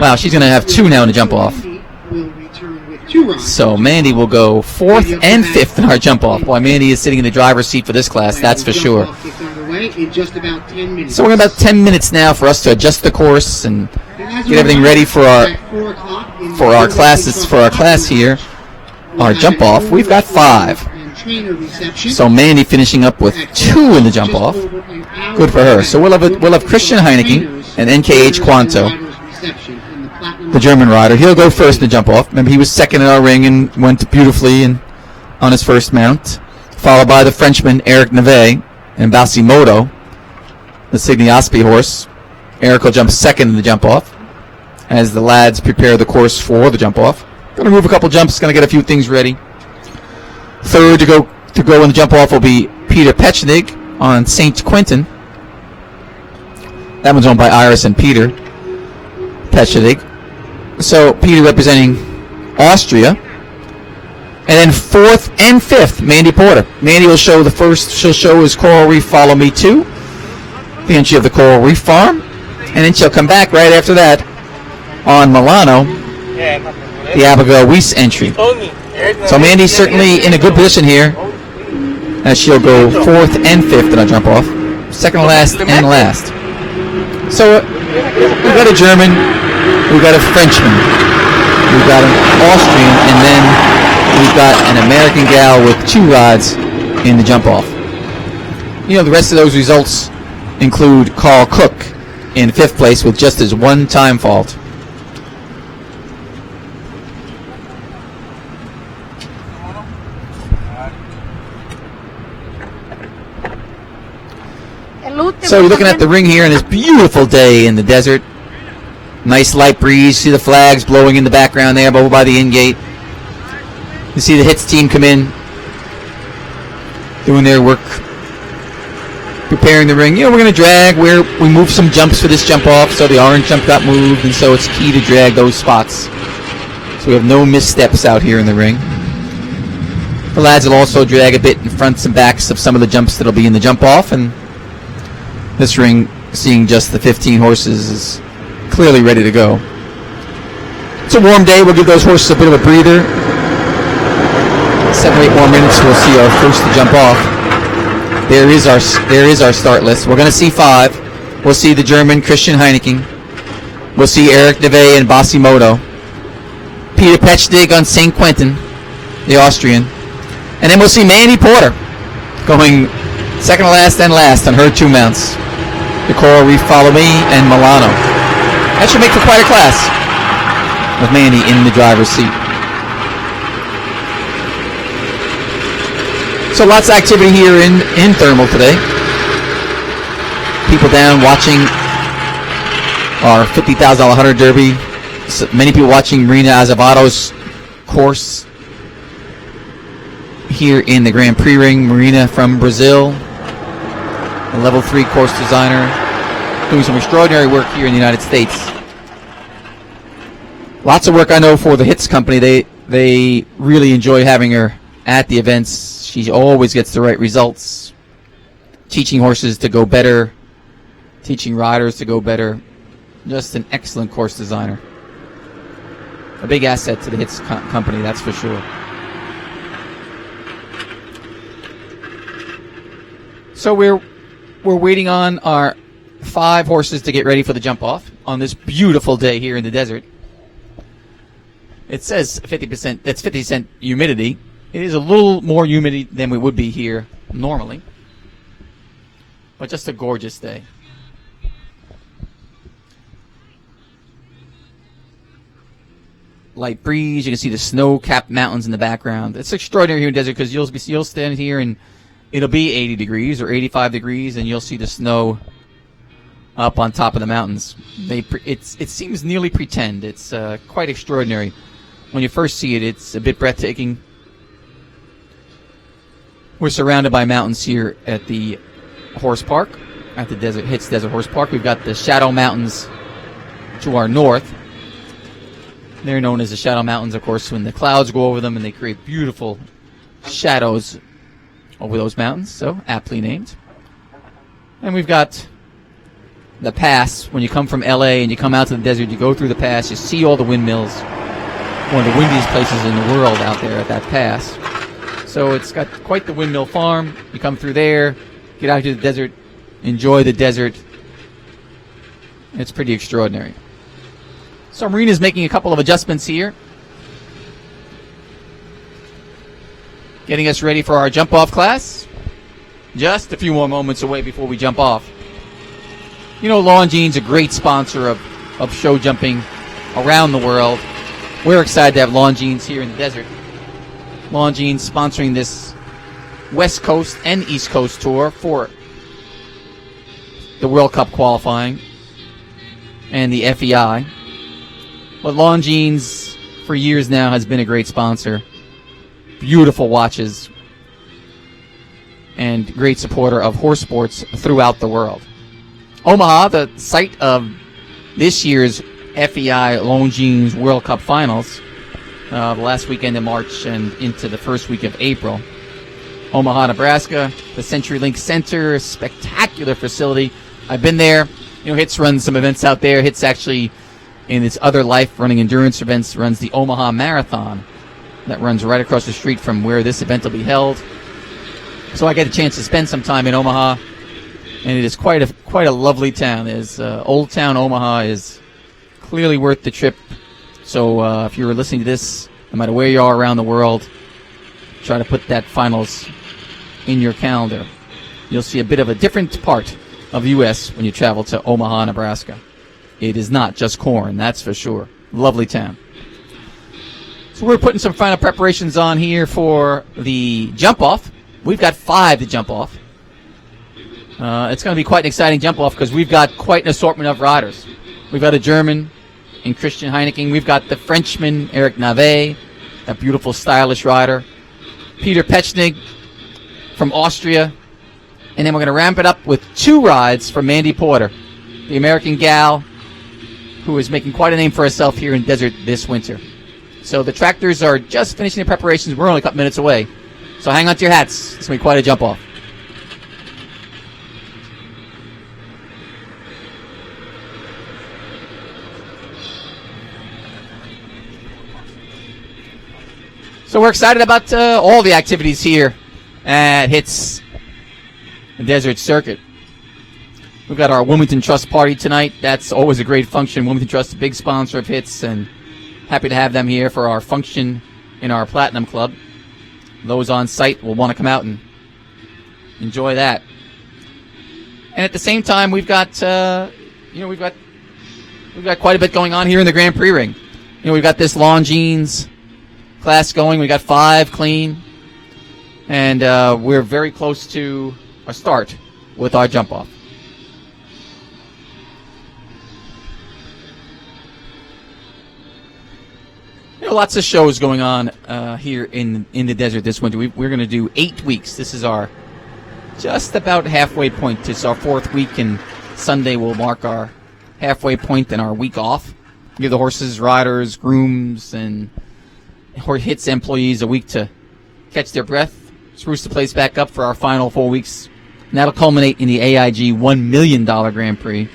Speaker 2: Wow, she's going to have 2 now in the jump off. So Mandy will go 4th and 5th in our jump off. Boy, Mandy is sitting in the driver's seat for this class, that's for sure. So we're about 10 minutes now for us to adjust the course and get everything ready for our classes, for our class here. Our jump off, we've got 5. So Mandy finishing up with 2 in the jump off. Good for her. So we'll have Christian Heineke and NKH Quanto, the German rider. He'll go first in the jump off. Remember, he was second in our ring and went beautifully on his first mount. Followed by the Frenchman Eric Neve and Basimoto, the Signiaspi horse. Eric will jump second in the jump off as the lads prepare the course for the jump off. Going to move a couple jumps. Going to get a few things ready. Third to go in the jump off will be Peter Pechnig on St. Quentin. That one's owned by Iris and Peter Pechnig. So Peter representing Austria. And then 4th and 5th, Mandy Porter. Mandy will show the first. She'll show his Coral Reef Follow Me 2, the entry of the Coral Reef Farm, and then she'll come back right after that on Milano, the Abigail Weiss entry. So Mandy's certainly in a good position here, as she'll go 4th and 5th in a jump off, second to last and last. So we've got a German, we've got a Frenchman, we've got an Austrian, and then we've got an American gal with 2 rides in the jump off. You know, the rest of those results include Carl Cook in 5th place with just his 1 time fault. So you're looking at the ring here on this beautiful day in the desert. Nice light breeze. See the flags blowing in the background there over by the in-gate. You see the hits team come in, doing their work, preparing the ring. You know, we're going to drag where we move some jumps for this jump off. So the orange jump got moved, and so it's key to drag those spots. So we have no missteps out here in the ring. The lads will also drag a bit in fronts and backs of some of the jumps that'll be in the jump off, and this ring, seeing just the 15 horses, is clearly ready to go. It's a warm day. We'll give those horses a bit of a breather. 7 or 8 more minutes, we'll see our first to jump off. There is our start list. We're going to see 5. We'll see the German Christian Heineke. We'll see Eric Neve and Basimoto. Peter Pechnig on St. Quentin, the Austrian. And then we'll see Mandy Porter going second to last and last on her 2 mounts. The Coral Reef Follow Me and Milano. That should make for quite a class with Mandy in the driver's seat. So lots of activity here in Thermal today. People down watching our $50,000 Hunter Derby. So many people watching Marina Azevedo's course here in the Grand Prix ring. Marina from Brazil, a level 3 course designer, doing some extraordinary work here in the United States. Lots of work, I know, for the Hits Company. They really enjoy having her at the events. She always gets the right results, teaching horses to go better, teaching riders to go better. Just an excellent course designer. A big asset to the Hits Company, that's for sure. So we're waiting on our 5 horses to get ready for the jump off on this beautiful day here in the desert. It says 50%. That's 50% humidity. It is a little more humidity than we would be here normally, but just a gorgeous day. Light breeze. You can see the snow-capped mountains in the background. It's extraordinary here in the desert because you'll stand here and it'll be 80 degrees or 85 degrees, and you'll see the snow up on top of the mountains. It seems nearly pretend. It's quite extraordinary. When you first see it, it's a bit breathtaking. We're surrounded by mountains here at the horse park, at the Hits Desert Horse Park. We've got the Shadow Mountains to our north. They're known as the Shadow Mountains, of course, when the clouds go over them and they create beautiful shadows over those mountains, so aptly named. And we've got the pass. When you come from LA and you come out to the desert, you go through the pass, you see all the windmills. One of the windiest places in the world out there at that pass. So it's got quite the windmill farm. You come through there, get out to the desert, enjoy the desert. It's pretty extraordinary. So Marina's making a couple of adjustments here. Getting us ready for our jump-off class. Just a few more moments away before we jump off. You know, Longines, a great sponsor of show jumping around the world. We're excited to have Longines here in the desert. Longines sponsoring this West Coast and East Coast tour for the World Cup qualifying and the FEI. But Longines, for years now, has been a great sponsor. Beautiful watches and great supporter of horse sports throughout the world. Omaha, the site of this year's FEI Longines World Cup Finals, the last weekend of March and into the first week of April. Omaha, Nebraska, the CenturyLink Center, a spectacular facility. I've been there. You know, Hitz runs some events out there. Hitz actually, in its other life, running endurance events, runs the Omaha Marathon that runs right across the street from where this event will be held. So I get a chance to spend some time in Omaha, and it is quite a lovely town. Old Town Omaha is clearly worth the trip. So if you're listening to this, no matter where you are around the world, try to put that finals in your calendar. You'll see a bit of a different part of the U.S. when you travel to Omaha, Nebraska. It is not just corn, that's for sure. Lovely town. So we're putting some final preparations on here for the jump-off. We've got 5 to jump off. It's going to be quite an exciting jump-off because we've got quite an assortment of riders. We've got a German in Christian Heineken. We've got the Frenchman, Eric Navet, that beautiful, stylish rider. Peter Pechnig from Austria. And then we're going to ramp it up with 2 rides from Mandy Porter, the American gal who is making quite a name for herself here in desert this winter. So the tractors are just finishing their preparations. We're only a couple minutes away. So hang on to your hats. It's going to be quite a jump off. So we're excited about all the activities here at Hitz Desert Circuit. We've got our Wilmington Trust party tonight. That's always a great function. Wilmington Trust, a big sponsor of Hitz, and happy to have them here for our function in our Platinum Club. Those on site will want to come out and enjoy that. And at the same time, we've got we've got quite a bit going on here in the Grand Prix ring. You know, we've got this Longines class going. We got 5 clean, and we're very close to a start with our jump off. You know, lots of shows going on here in the desert this winter. We're going to do 8 weeks. This is our just about halfway point. It's our 4th week, and Sunday will mark our halfway point and our week off. Give the horses, riders, grooms, and Hitz employees a week to catch their breath, spruce the place back up for our final 4 weeks. And that'll culminate in the AIG $1 million Grand Prix.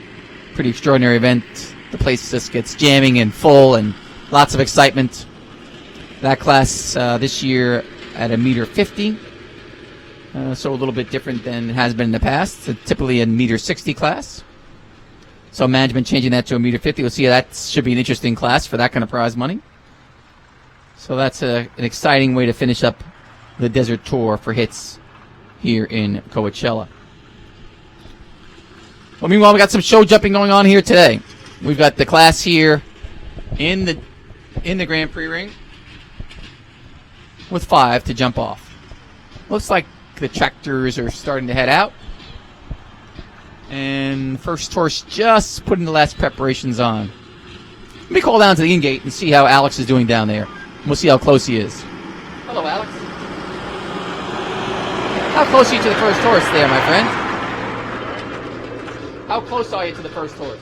Speaker 2: Pretty extraordinary event. The place just gets jamming and full and lots of excitement. That class this year at a meter 50. So a little bit different than it has been in the past. It's typically a meter 60 class. So management changing that to a meter 50. We'll see. That should be an interesting class for that kind of prize money. So that's an exciting way to finish up the desert tour for Hitz here in Coachella. Well, meanwhile, we got some show jumping going on here today. We've got the class here in the Grand Prix ring with 5 to jump off. Looks like the tractors are starting to head out. And first horse just putting the last preparations on. Let me call down to the in-gate and see how Alex is doing down there. We'll see how close he is. Hello, Alex. How close are you to the first horse there, my friend? How close are you to the first horse?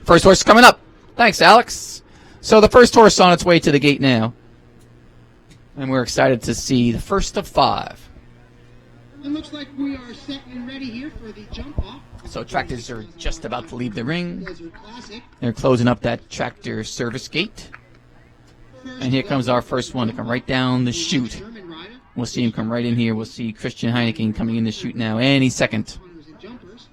Speaker 2: First horse is coming up. Thanks, Alex. So the first horse is on its way to the gate now. And we're excited to see the first of 5.
Speaker 3: It looks like we are set and ready here for the jump off.
Speaker 2: So tractors are just about to leave the ring.
Speaker 3: Desert Classic.
Speaker 2: They're closing up that tractor service gate. And here comes our first one to come right down the chute.
Speaker 3: German rider.
Speaker 2: We'll see him come right in here. We'll see Christian Heineken coming in the chute now. And he's second
Speaker 3: Hunters and jumpers.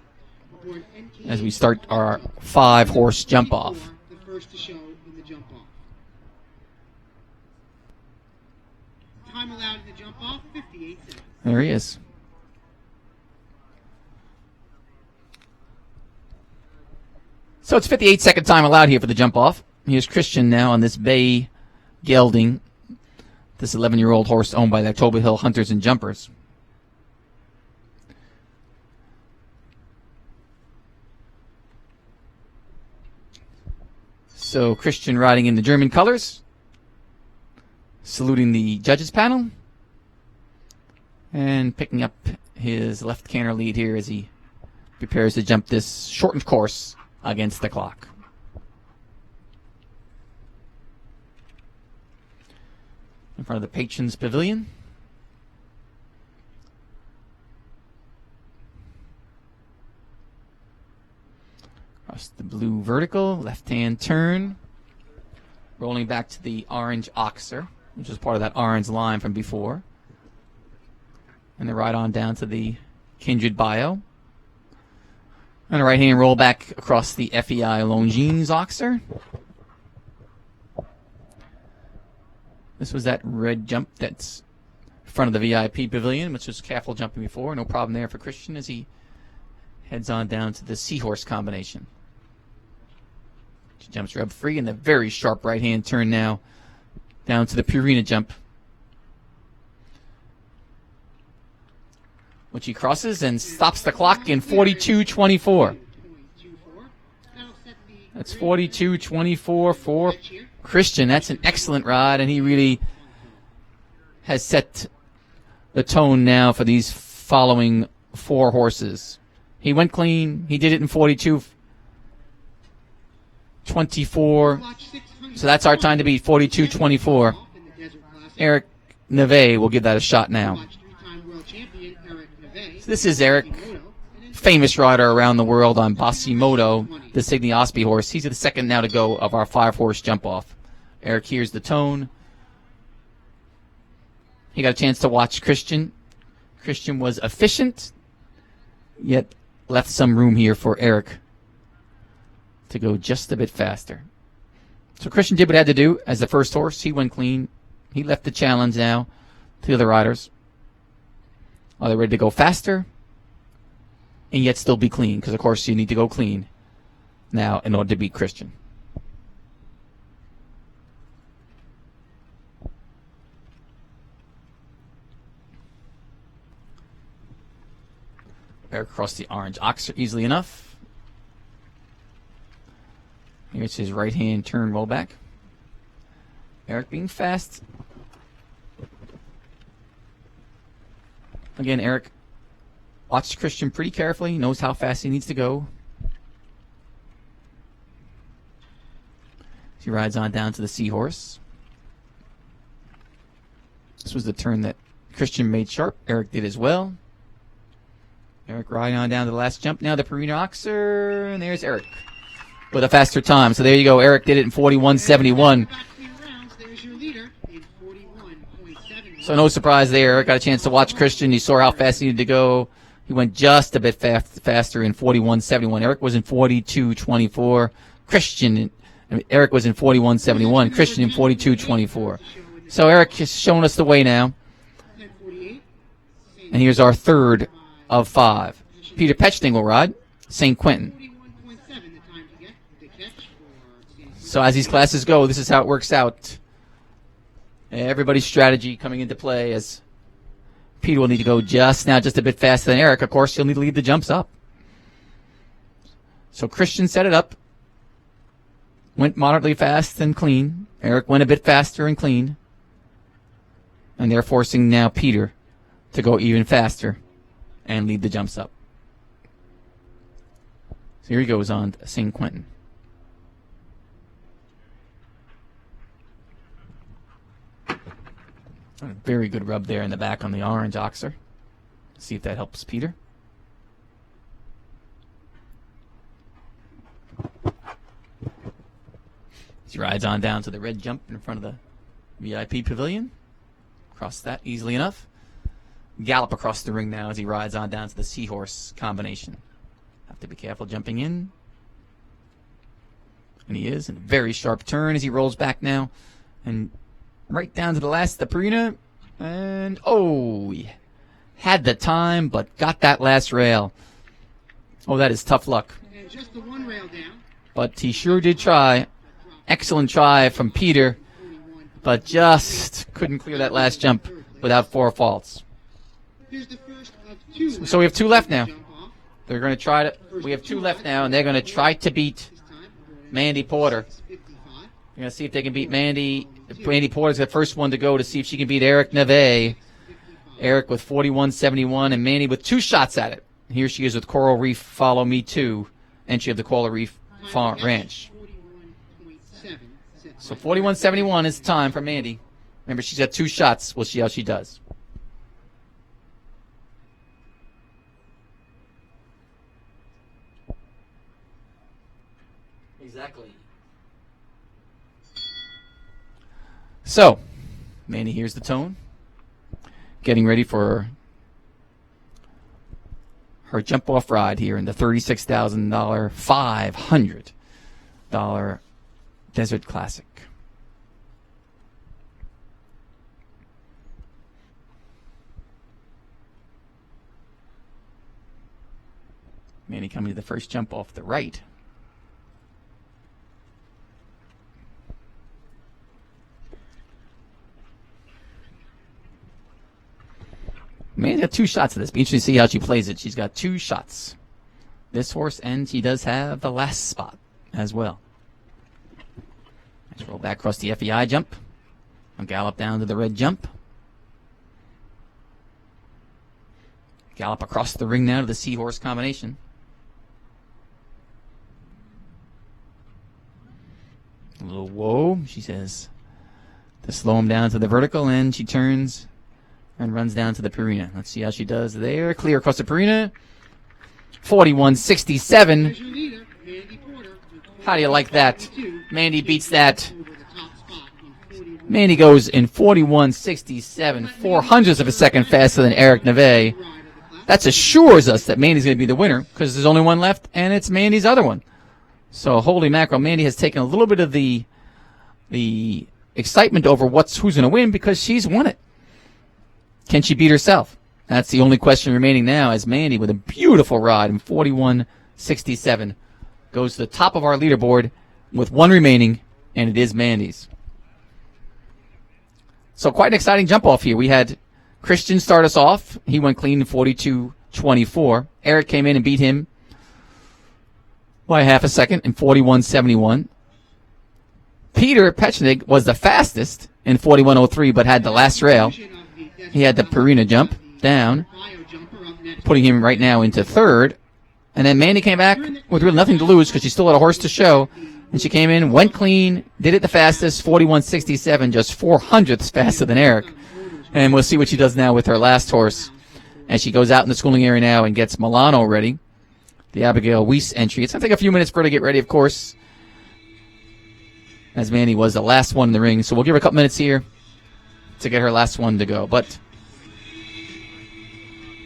Speaker 3: Aboard NK
Speaker 2: as we start our 5-horse jump off.
Speaker 3: The first to show in the jump off. Time allowed in the jump off, 58 seconds.
Speaker 2: There he is. So it's 58-second time allowed here for the jump off. Here's Christian now on this bay gelding, this 11-year-old horse owned by the Toba Hill Hunters and Jumpers. So Christian riding in the German colors, saluting the judges panel, and picking up his left canter lead here as he prepares to jump this shortened course against the clock. In front of the Patrons Pavilion. Across the blue vertical, left-hand turn. Rolling back to the orange oxer, which is part of that orange line from before. And then right on down to the Kindred Bio. And a right-hand roll back across the FEI Longines oxer. This was that red jump that's in front of the VIP pavilion, which was careful jumping before. No problem there for Christian as he heads on down to the seahorse combination. She jumps rub free in the very sharp right-hand turn now down to the Purina jump, which he crosses and stops the clock in 42.24. That's 42.24 for Christian. That's an excellent ride, and he really has set the tone now for these following 4 horses. He went clean. He did it in 42.24. So that's our time to beat, 42.24. Eric Neve will give that a shot now. So this is Eric, famous rider around the world on Basimoto, the Signy Osby horse. He's the second now to go of our 5-horse jump-off. Eric hears the tone. He got a chance to watch Christian. Christian was efficient, yet left some room here for Eric to go just a bit faster. So Christian did what he had to do as the first horse. He went clean. He left the challenge now to the other riders. Are they ready to go faster and yet still be clean? Because, of course, you need to go clean now in order to beat Christian. Eric crossed the orange oxer easily enough. Here's his right-hand turn rollback. Eric being fast. Again, Eric watched Christian pretty carefully. He knows how fast he needs to go. He rides on down to the seahorse. This was the turn that Christian made sharp. Eric did as well. Eric riding on down to the last jump. Now the Purina Oxer, and there's Eric with a faster time. So there you go. Eric did it in 41.71. So no surprise there. Eric got a chance to watch Christian. He saw how fast he needed to go. He went just a bit faster in 41.71. Eric was in 42.24. Eric was in 41.71. Christian in 42.24. So Eric has shown us the way now. And here's our third of 5. Peter Petchting will ride St. Quentin. So as these classes go, this is how it works out. Everybody's strategy coming into play as Peter will need to go just a bit faster than Eric. Of course, he'll need to leave the jumps up. So Christian set it up. Went moderately fast and clean. Eric went a bit faster and clean. And they're forcing now Peter to go even faster and lead the jumps up. So here he goes on St. Quentin. A very good rub there in the back on the orange oxer. See if that helps Peter. He rides on down to the red jump in front of the VIP pavilion. Cross that easily enough. Gallop across the ring now as he rides on down to the seahorse combination. Have to be careful jumping in. And he is in a very sharp turn as he rolls back now. And right down to the last, the Purina. And, oh, he had the time, but got that last rail. Oh, that is tough luck.
Speaker 3: And just the one rail down.
Speaker 2: But he sure did try. Excellent try from Peter, but just couldn't clear that last jump without 4 faults.
Speaker 3: Here's the first of 2.
Speaker 2: So we have 2 left now. They're going to try to. We have 2 left now, and they're going to try to beat Mandy Porter. They're going to see if they can beat Mandy. Mandy Porter's the first one to go to see if she can beat Eric Neve. Eric with 41.71, and Mandy with 2 shots at it. Here she is with Coral Reef Follow Me 2, entry of the Coral Reef Farm Ranch. So 41.71 is the time for Mandy. Remember, she's got 2 shots. We'll see how she does. Exactly. So, Mandy hears the tone. Getting ready for her jump-off ride here in the $36,000, $500 Desert Classic. Mandy coming to the first jump off the right. Mandy's got 2 shots of this. Be interesting to see how she plays it. She's got 2 shots. This horse, and she does have the last spot as well. Let's roll back across the FEI jump. I'll gallop down to the red jump. Gallop across the ring now to the seahorse combination. A little whoa, she says, to slow him down to the vertical, and she turns and runs down to the Purina. Let's see how she does there. Clear across the Purina. 41.67. How do you like that? Mandy beats that. Mandy goes in 41.67, 400ths of a second faster than Eric Neve. That assures us that Mandy's going to be the winner because there's only one left, and it's Mandy's other one. So holy mackerel, Mandy has taken a little bit of the excitement over who's going to win because she's won it. Can she beat herself? That's the only question remaining now as Mandy with a beautiful ride in 41.67 goes to the top of our leaderboard with 1 remaining, and it is Mandy's. So quite an exciting jump off here. We had Christian start us off. He went clean in 42.24. Eric came in and beat him by half a second in 41.71. Peter Pechnik was the fastest in 41.03, but had the last rail. He had the Purina jump down, putting him right now into 3rd. And then Mandy came back with really nothing to lose because she still had a horse to show. And she came in, went clean, did it the fastest, 41.67, just 400ths faster than Eric. And we'll see what she does now with her last horse. And she goes out in the schooling area now and gets Milano ready. The Abigail Weiss entry. It's going to take a few minutes for her to get ready, of course, as Mandy was the last one in the ring. So we'll give her a couple minutes here to get her last one to go. But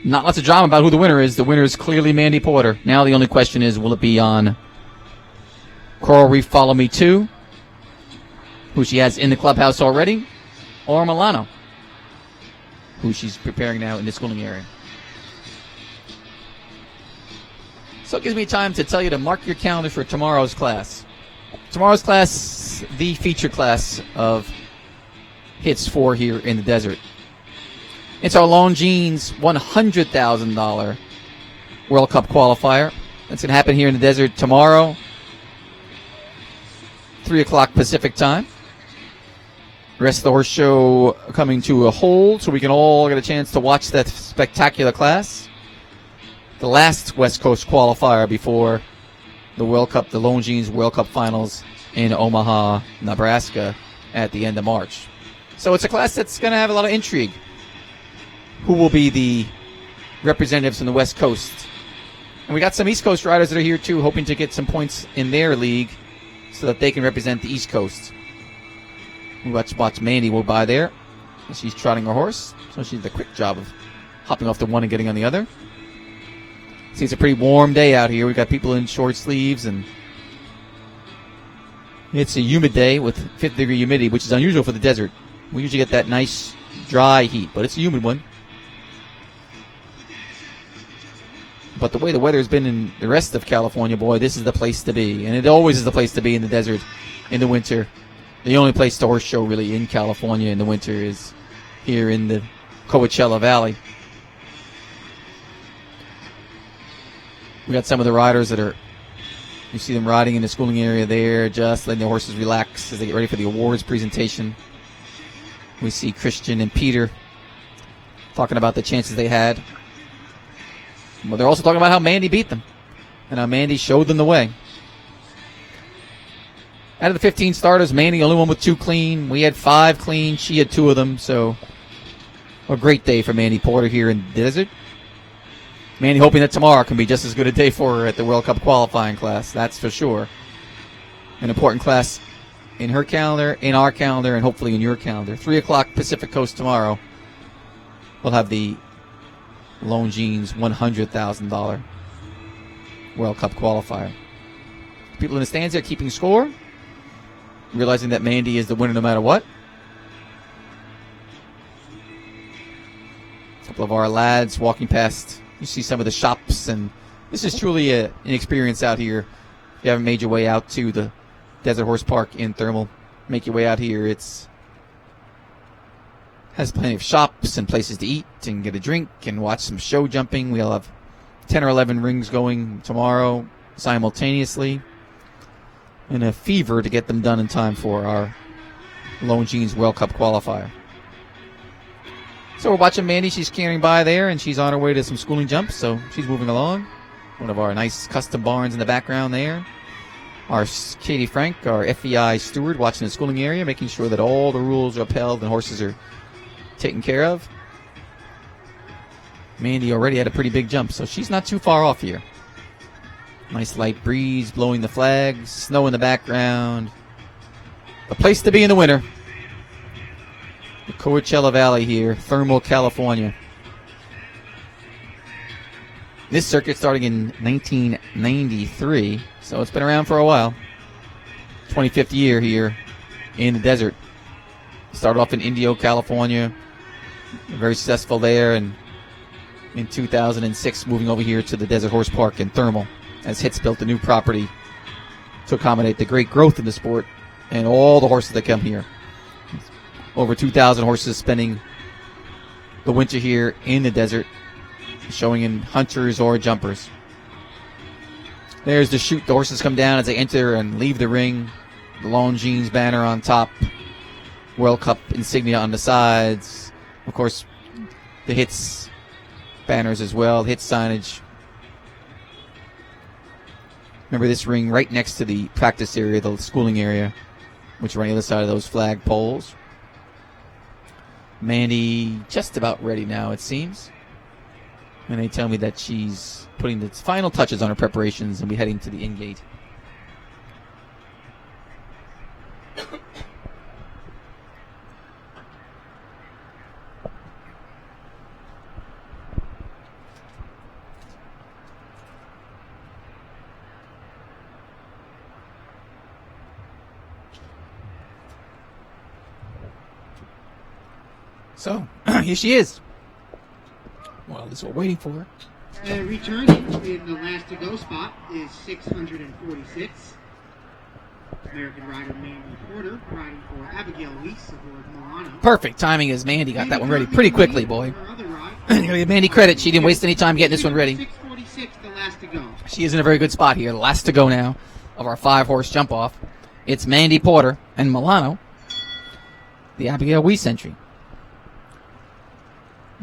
Speaker 2: not lots of drama about who the winner is. The winner is clearly Mandy Porter. Now the only question is, will it be on Coral Reef Follow Me 2, who she has in the clubhouse already, or Milano, who she's preparing now in the schooling area. So it gives me time to tell you to mark your calendar for tomorrow's class. Tomorrow's class, the feature class of hits 4 here in the desert. It's our Longines $100,000 World Cup qualifier. That's going to happen here in the desert tomorrow, 3 o'clock Pacific time. The rest of the horse show coming to a hold so we can all get a chance to watch that spectacular class. The last West Coast qualifier before the World Cup, the Longines World Cup Finals in Omaha, Nebraska at the end of March. So it's a class that's going to have a lot of intrigue. Who will be the representatives from the West Coast. And we got some East Coast riders that are here too, hoping to get some points in their league so that they can represent the East Coast. We watch Mandy go by there. She's trotting her horse, so she did a quick job of hopping off the one and getting on the other. See, it's a pretty warm day out here. We got people in short sleeves, and it's a humid day with 50-degree humidity, which is unusual for the desert. We usually get that nice dry heat, but it's a humid one. But the way the weather has been in the rest of California, boy, this is the place to be. And it always is the place to be in the desert in the winter. The only place to horse show really in California in the winter is here in the Coachella Valley. We got some of the riders that are, you see them riding in the schooling area there, just letting their horses relax as they get ready for the awards presentation. We see Christian and Peter talking about the chances they had. Well, they're also talking about how Mandy beat them and how Mandy showed them the way. Out of the 15 starters, Mandy the only one with 2 clean. We had 5 clean. She had 2 of them. So a great day for Mandy Porter here in the desert. Mandy hoping that tomorrow can be just as good a day for her at the World Cup qualifying class. That's for sure. An important class in her calendar, in our calendar, and hopefully in your calendar. 3 o'clock Pacific Coast tomorrow. We'll have the Longines $100,000 World Cup qualifier. People in the stands there keeping score, realizing that Mandy is the winner no matter what. A couple of our lads walking past. You see some of the shops, and this is truly an experience out here. If you haven't made your way out to the Desert Horse Park in Thermal, make your way out here. It's has plenty of shops and places to eat and get a drink and watch some show jumping. We'll have 10 or 11 rings going tomorrow simultaneously. And a fever to get them done in time for our Longines World Cup qualifier. So we're watching Mandy. She's carrying by there, and she's on her way to some schooling jumps, so she's moving along. One of our nice custom barns in the background there. Our Katie Frank, our FEI steward, watching the schooling area, making sure that all the rules are upheld and horses are taken care of. Mandy already had a pretty big jump, so she's not too far off here. Nice light breeze blowing the flags, snow in the background. The place to be in the winter. The Coachella Valley here, Thermal, California. This circuit starting in 1993, so it's been around for a while. 25th year here in the desert. Started off in Indio, California. Very successful there, and in 2006 moving over here to the Desert Horse Park in Thermal as Hits built a new property to accommodate the great growth in the sport and all the horses that come here. Over 2,000 horses spending the winter here in the desert, showing in hunters or jumpers. There's the chute. The horses come down as they enter and leave the ring. The Longines banner on top. World Cup insignia on the sides. Of course, the Hits banners as well. Hits signage. Remember this ring right next to the practice area, the schooling area, which are on the other side of those flag poles. Mandy just about ready now, it seems. And they tell me that she's putting the final touches on her preparations and be heading to the in-gate. So, here she is. Well, this is what we're waiting for.
Speaker 3: Returning in the last to go spot is 646. American rider Mandy Porter riding for Abigail Weiss aboard Milano.
Speaker 2: Perfect timing as Mandy got that one ready pretty quickly, boy. Give Mandy credit. She didn't waste any time getting this one ready.
Speaker 3: 646, the last to go.
Speaker 2: She is in a very good spot here. The last to go now of our 5-horse jump-off. It's Mandy Porter and Milano, the Abigail Weiss entry.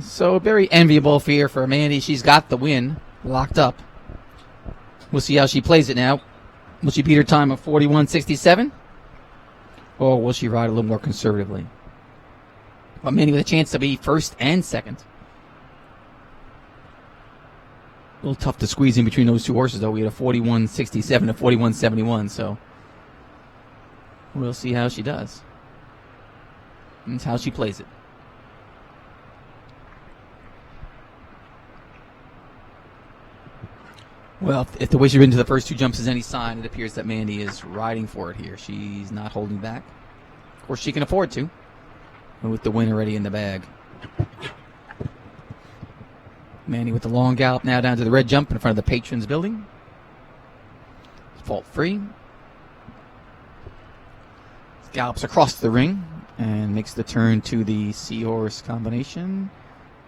Speaker 2: So very enviable here for Mandy. She's got the win locked up. We'll see how she plays it now. Will she beat her time of 41.67? Or will she ride a little more conservatively? But Mandy with a chance to be first and second. A little tough to squeeze in between those two horses, though. We had a 41.67 to 41.71, so we'll see how she does. And how she plays it. Well, if the way she's been to the first two jumps is any sign, it appears that Mandy is riding for it here. She's not holding back. Of course, she can afford to, with the win already in the bag. Mandy with the long gallop now down to the red jump in front of the Patrons building. Fault free. Gallops across the ring and makes the turn to the Seahorse combination,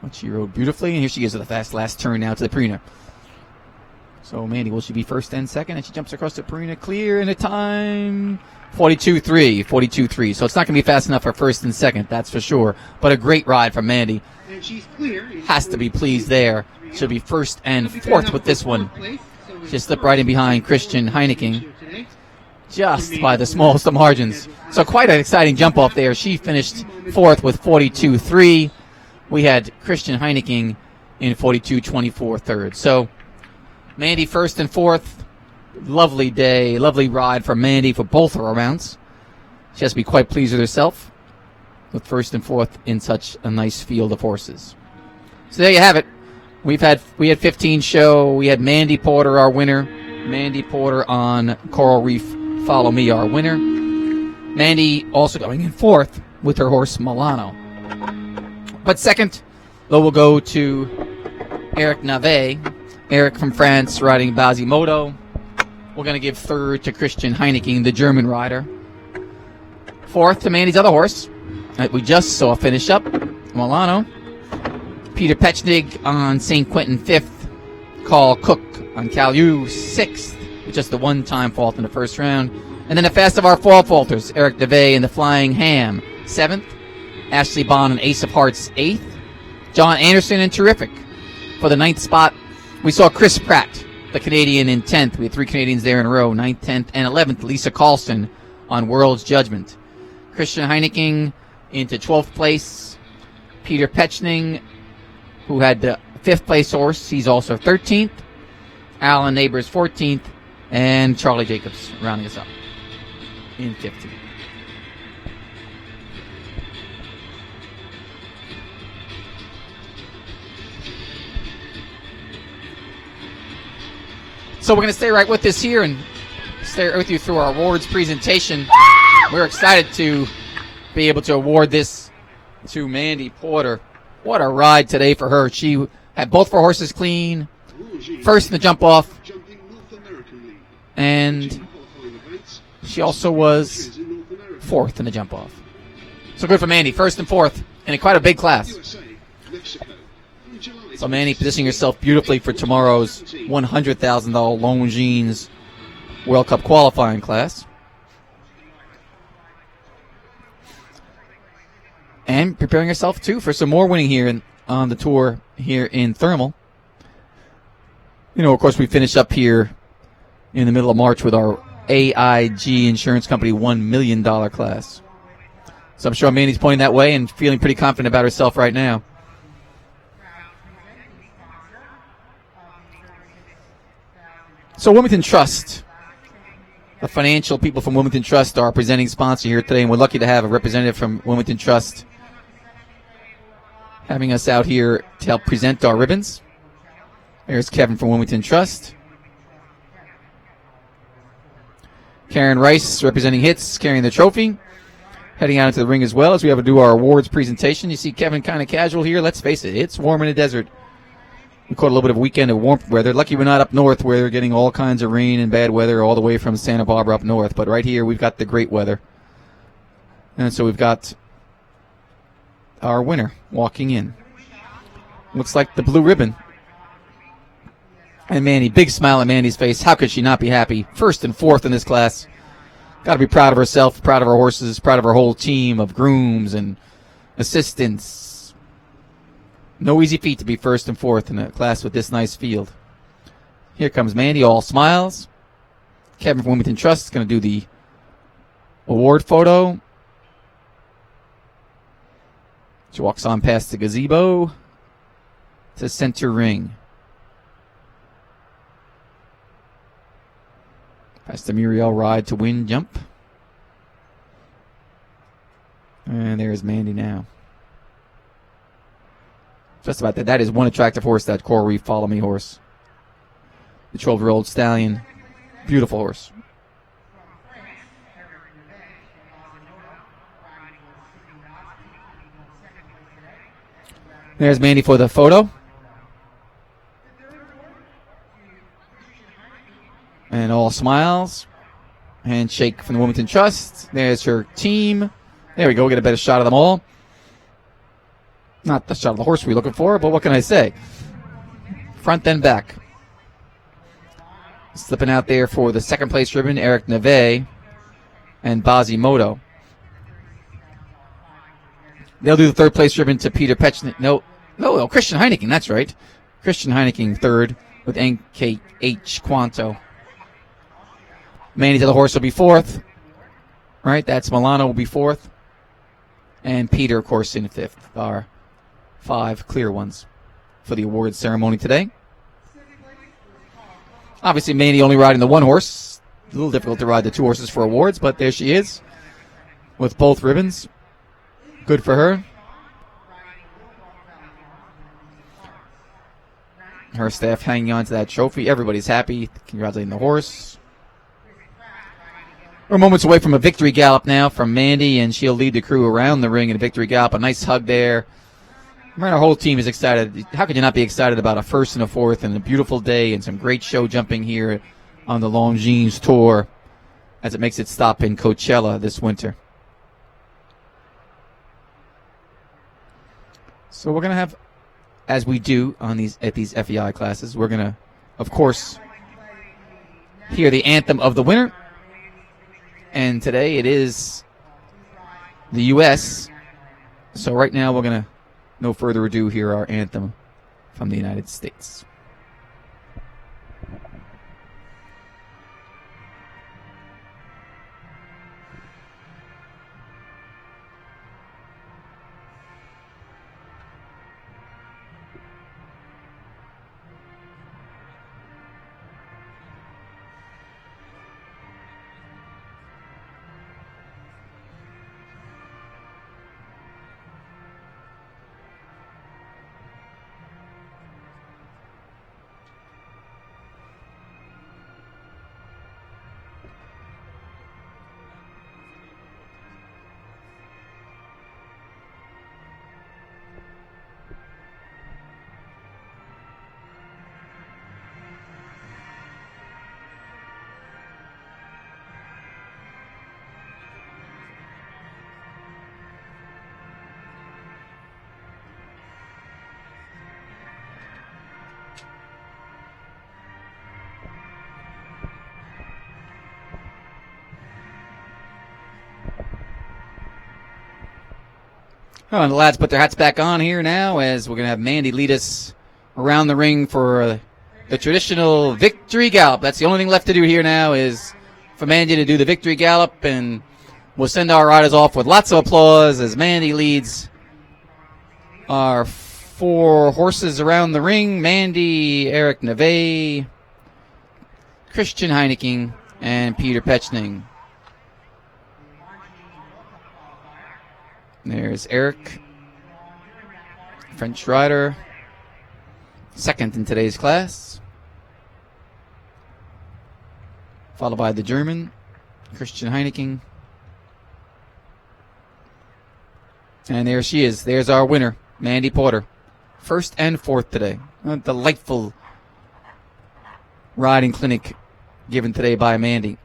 Speaker 2: which she rode beautifully. And here she is with a fast last turn now to the Purina. So Mandy, will she be first and second? And she jumps across the Purina clear in a time 42.3, 42.3. So it's not going to be fast enough for first and second, that's for sure. But a great ride from Mandy.
Speaker 3: And she's clear.
Speaker 2: Has to be pleased there. She'll be first and fourth with this one. She slipped right in behind Christian Heineken, just by the smallest of margins. So quite an exciting jump off there. She finished fourth with 42.3. We had Christian Heineken in 42.24 third. So Mandy first and fourth. Lovely day, lovely ride for Mandy for both of her rounds. She has to be quite pleased with herself with first and fourth in such a nice field of horses. So there you have it. We had 15 show. We had Mandy Porter, our winner. Mandy Porter on Coral Reef, Follow Me, our winner. Mandy also going in fourth with her horse Milano. But second, though, we'll go to Eric Navet. Eric from France riding Basimoto. We're going to give third to Christian Heineken, the German rider. Fourth to Mandy's other horse that we just saw finish up, Milano. Peter Pechnig on St. Quentin fifth. Carl Cook on Caillou sixth, with just the one-time fault in the first round. And then the fast of our fall falters, Eric DeVay and the Flying Ham seventh. Ashley Bond and Ace of Hearts eighth. John Anderson and Terrific for the ninth spot. We saw Chris Pratt, the Canadian, in 10th. We had three Canadians there in a row, 9th, 10th, and 11th. Lisa Carlson on World's Judgment. Christian Heineken into 12th place. Peter Pechning, who had the 5th place horse, he's also 13th. Alan Neighbors 14th. And Charlie Jacobs rounding us up in 15th. So we're going to stay right with this here and stay right with you through our awards presentation. We're excited to be able to award this to Mandy Porter. What a ride today for her. She had both of her horses clean, first in the jump off, and she also was fourth in the jump off. So good for Mandy, first and fourth in quite a big class. So Mandy positioning herself beautifully for tomorrow's $100,000 Longines World Cup qualifying class. And preparing herself, too, for some more winning here on the tour here in Thermal. You know, of course, we finish up here in the middle of March with our AIG Insurance Company $1 million class. So I'm sure Mandy's pointing that way and feeling pretty confident about herself right now. So Wilmington Trust, the financial people from Wilmington Trust are our presenting sponsor here today, and we're lucky to have a representative from Wilmington Trust having us out here to help present our ribbons. There's Kevin from Wilmington Trust. Karen Rice representing Hits, carrying the trophy. Heading out into the ring as well as we have to do our awards presentation. You see Kevin kind of casual here. Let's face it, it's warm in the desert. We caught a little bit of a weekend of warm weather. Lucky we're not up north where they're getting all kinds of rain and bad weather all the way from Santa Barbara up north. But right here we've got the great weather. And so we've got our winner walking in. Looks like the blue ribbon. And Mandy, big smile on Mandy's face. How could she not be happy? First and fourth in this class. Got to be proud of herself, proud of her horses, proud of her whole team of grooms and assistants. No easy feat to be first and fourth in a class with this nice field. Here comes Mandy, all smiles. Kevin from Wilmington Trust is going to do the award photo. She walks on past the gazebo to center ring. That's the Muriel ride to win jump. And there's Mandy now. Just about that. That is one attractive horse, that Coral Reef Follow Me horse. The 12-year-old stallion. Beautiful horse. There's Mandy for the photo. And all smiles. Handshake from the Wilmington Trust. There's her team. There we go. Get a better shot of them all. Not the shot of the horse we're looking for, but what can I say? Front then back. Slipping out there for the second place ribbon, Eric Neve and Bazimoto. They'll do the third place ribbon to Peter Petchnik. No, Christian Heineken, that's right. Christian Heineken third with NKH Quanto. Manny to the horse will be fourth. Right, that's Milano will be fourth. And Peter, of course, in fifth. Our 5 clear ones for the awards ceremony today. Obviously, Manny only riding the one horse. A little difficult to ride the 2 horses for awards, but there she is with both ribbons. Good for her. Her staff hanging on to that trophy. Everybody's happy. Congratulating the horse. We're moments away from a victory gallop now from Mandy, and she'll lead the crew around the ring in a victory gallop. A nice hug there. Our whole team is excited. How could you not be excited about a first and a fourth and a beautiful day and some great show jumping here on the Longines Tour as it makes its stop in Coachella this winter. So we're going to have, as we do on these FEI classes, we're going to, of course, hear the anthem of the winner. And today it is the U.S. So right now we're going to, no further ado, hear our anthem from the United States. Oh, and the lads put their hats back on here now as we're going to have Mandy lead us around the ring for the traditional victory gallop. That's the only thing left to do here now is for Mandy to do the victory gallop, and we'll send our riders off with lots of applause as Mandy leads our 4 horses around the ring. Mandy, Eric Neve, Christian Heineken, and Peter Petchning. There's Eric, French rider, second in today's class. Followed by the German, Christian Heineken. And there she is. There's our winner, Mandy Porter. First and fourth today. A delightful riding clinic given today by Mandy.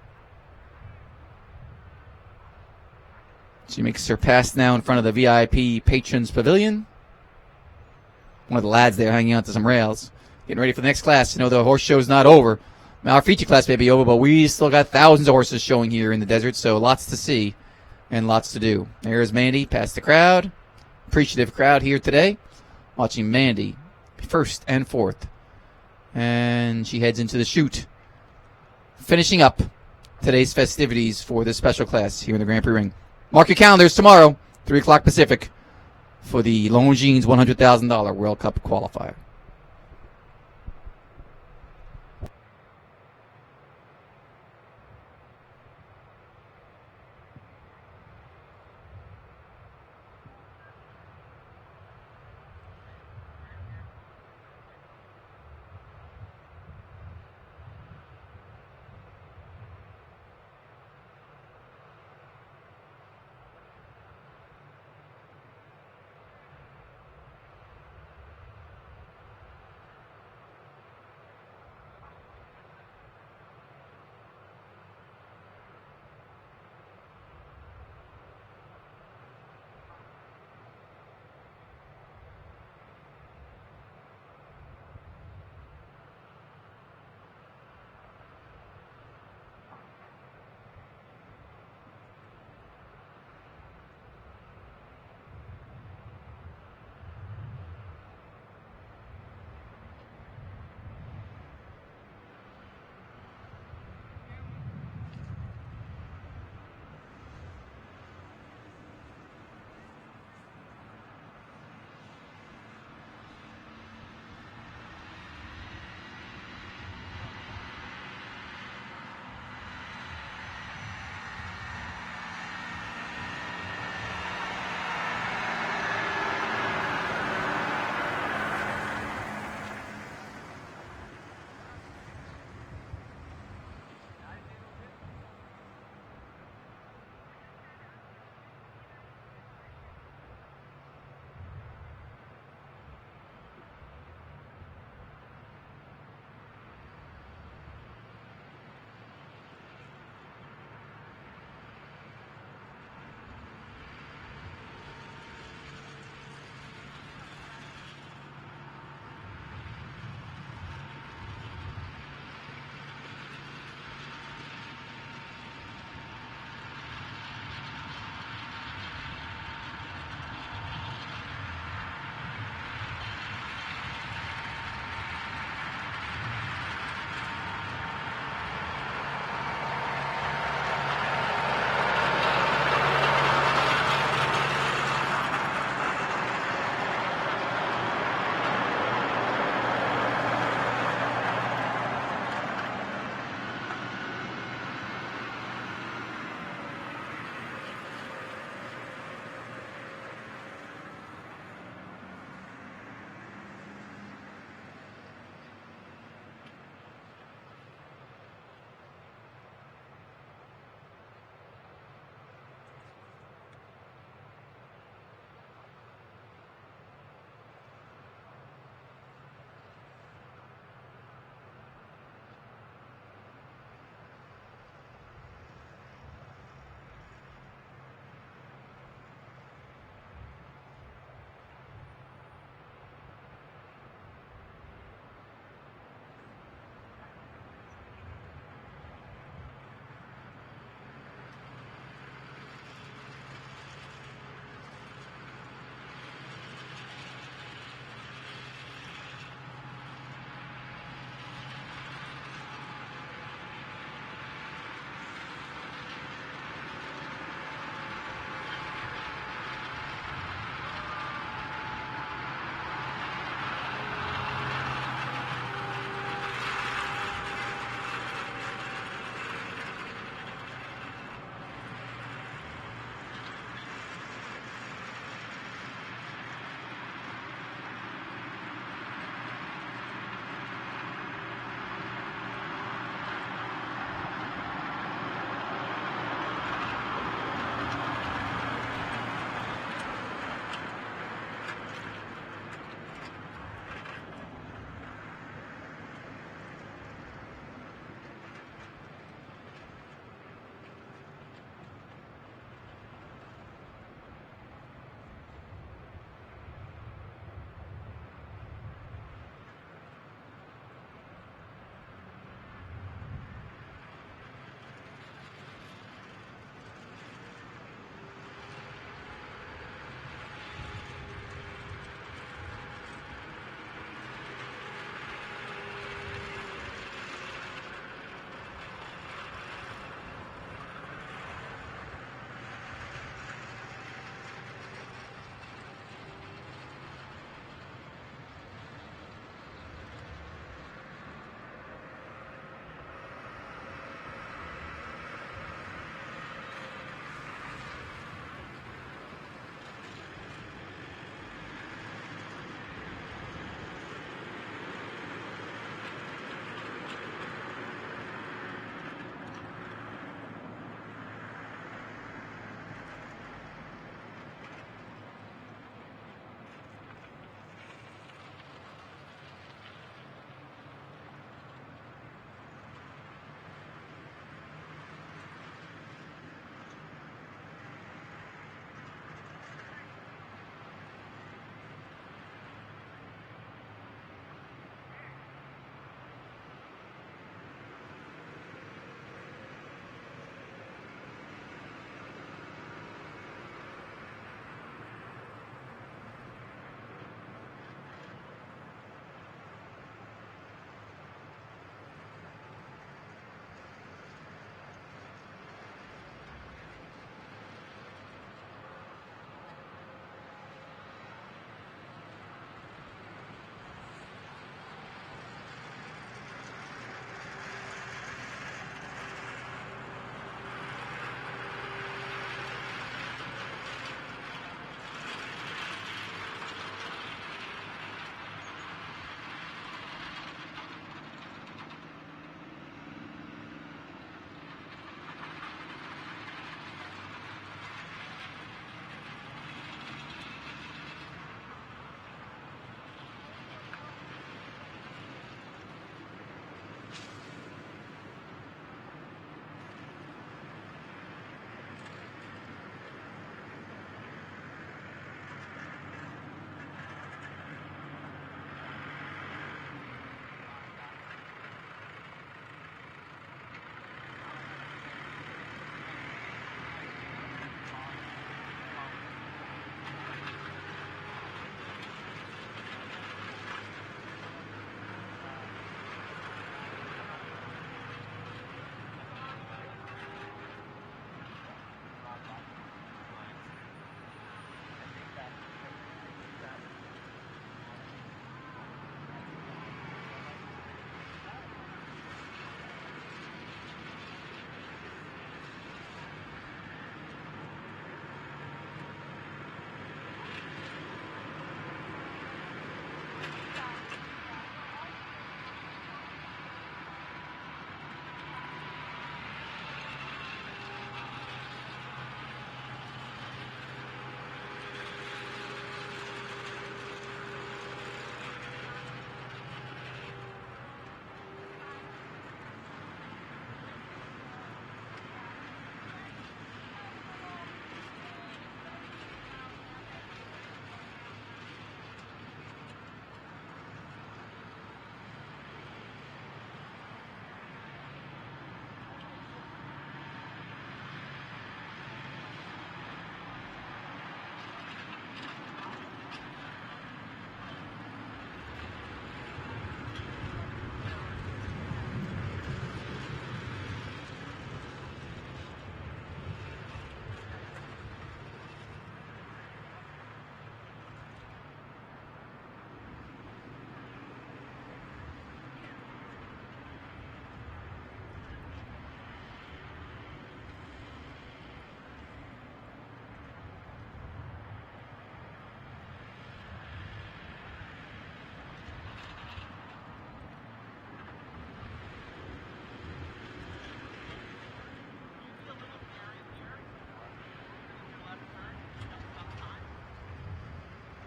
Speaker 2: She makes her pass now in front of the VIP Patrons Pavilion. One of the lads there hanging on to some rails. Getting ready for the next class. You know, the horse show's not over. Now, our feature class may be over, but we still got thousands of horses showing here in the desert, so lots to see and lots to do. There's Mandy past the crowd. Appreciative crowd here today. Watching Mandy first and fourth. And she heads into the chute. Finishing up today's festivities for this special class here in the Grand Prix Ring. Mark your calendars tomorrow, 3 o'clock Pacific, for the Longines $100,000 World Cup qualifier.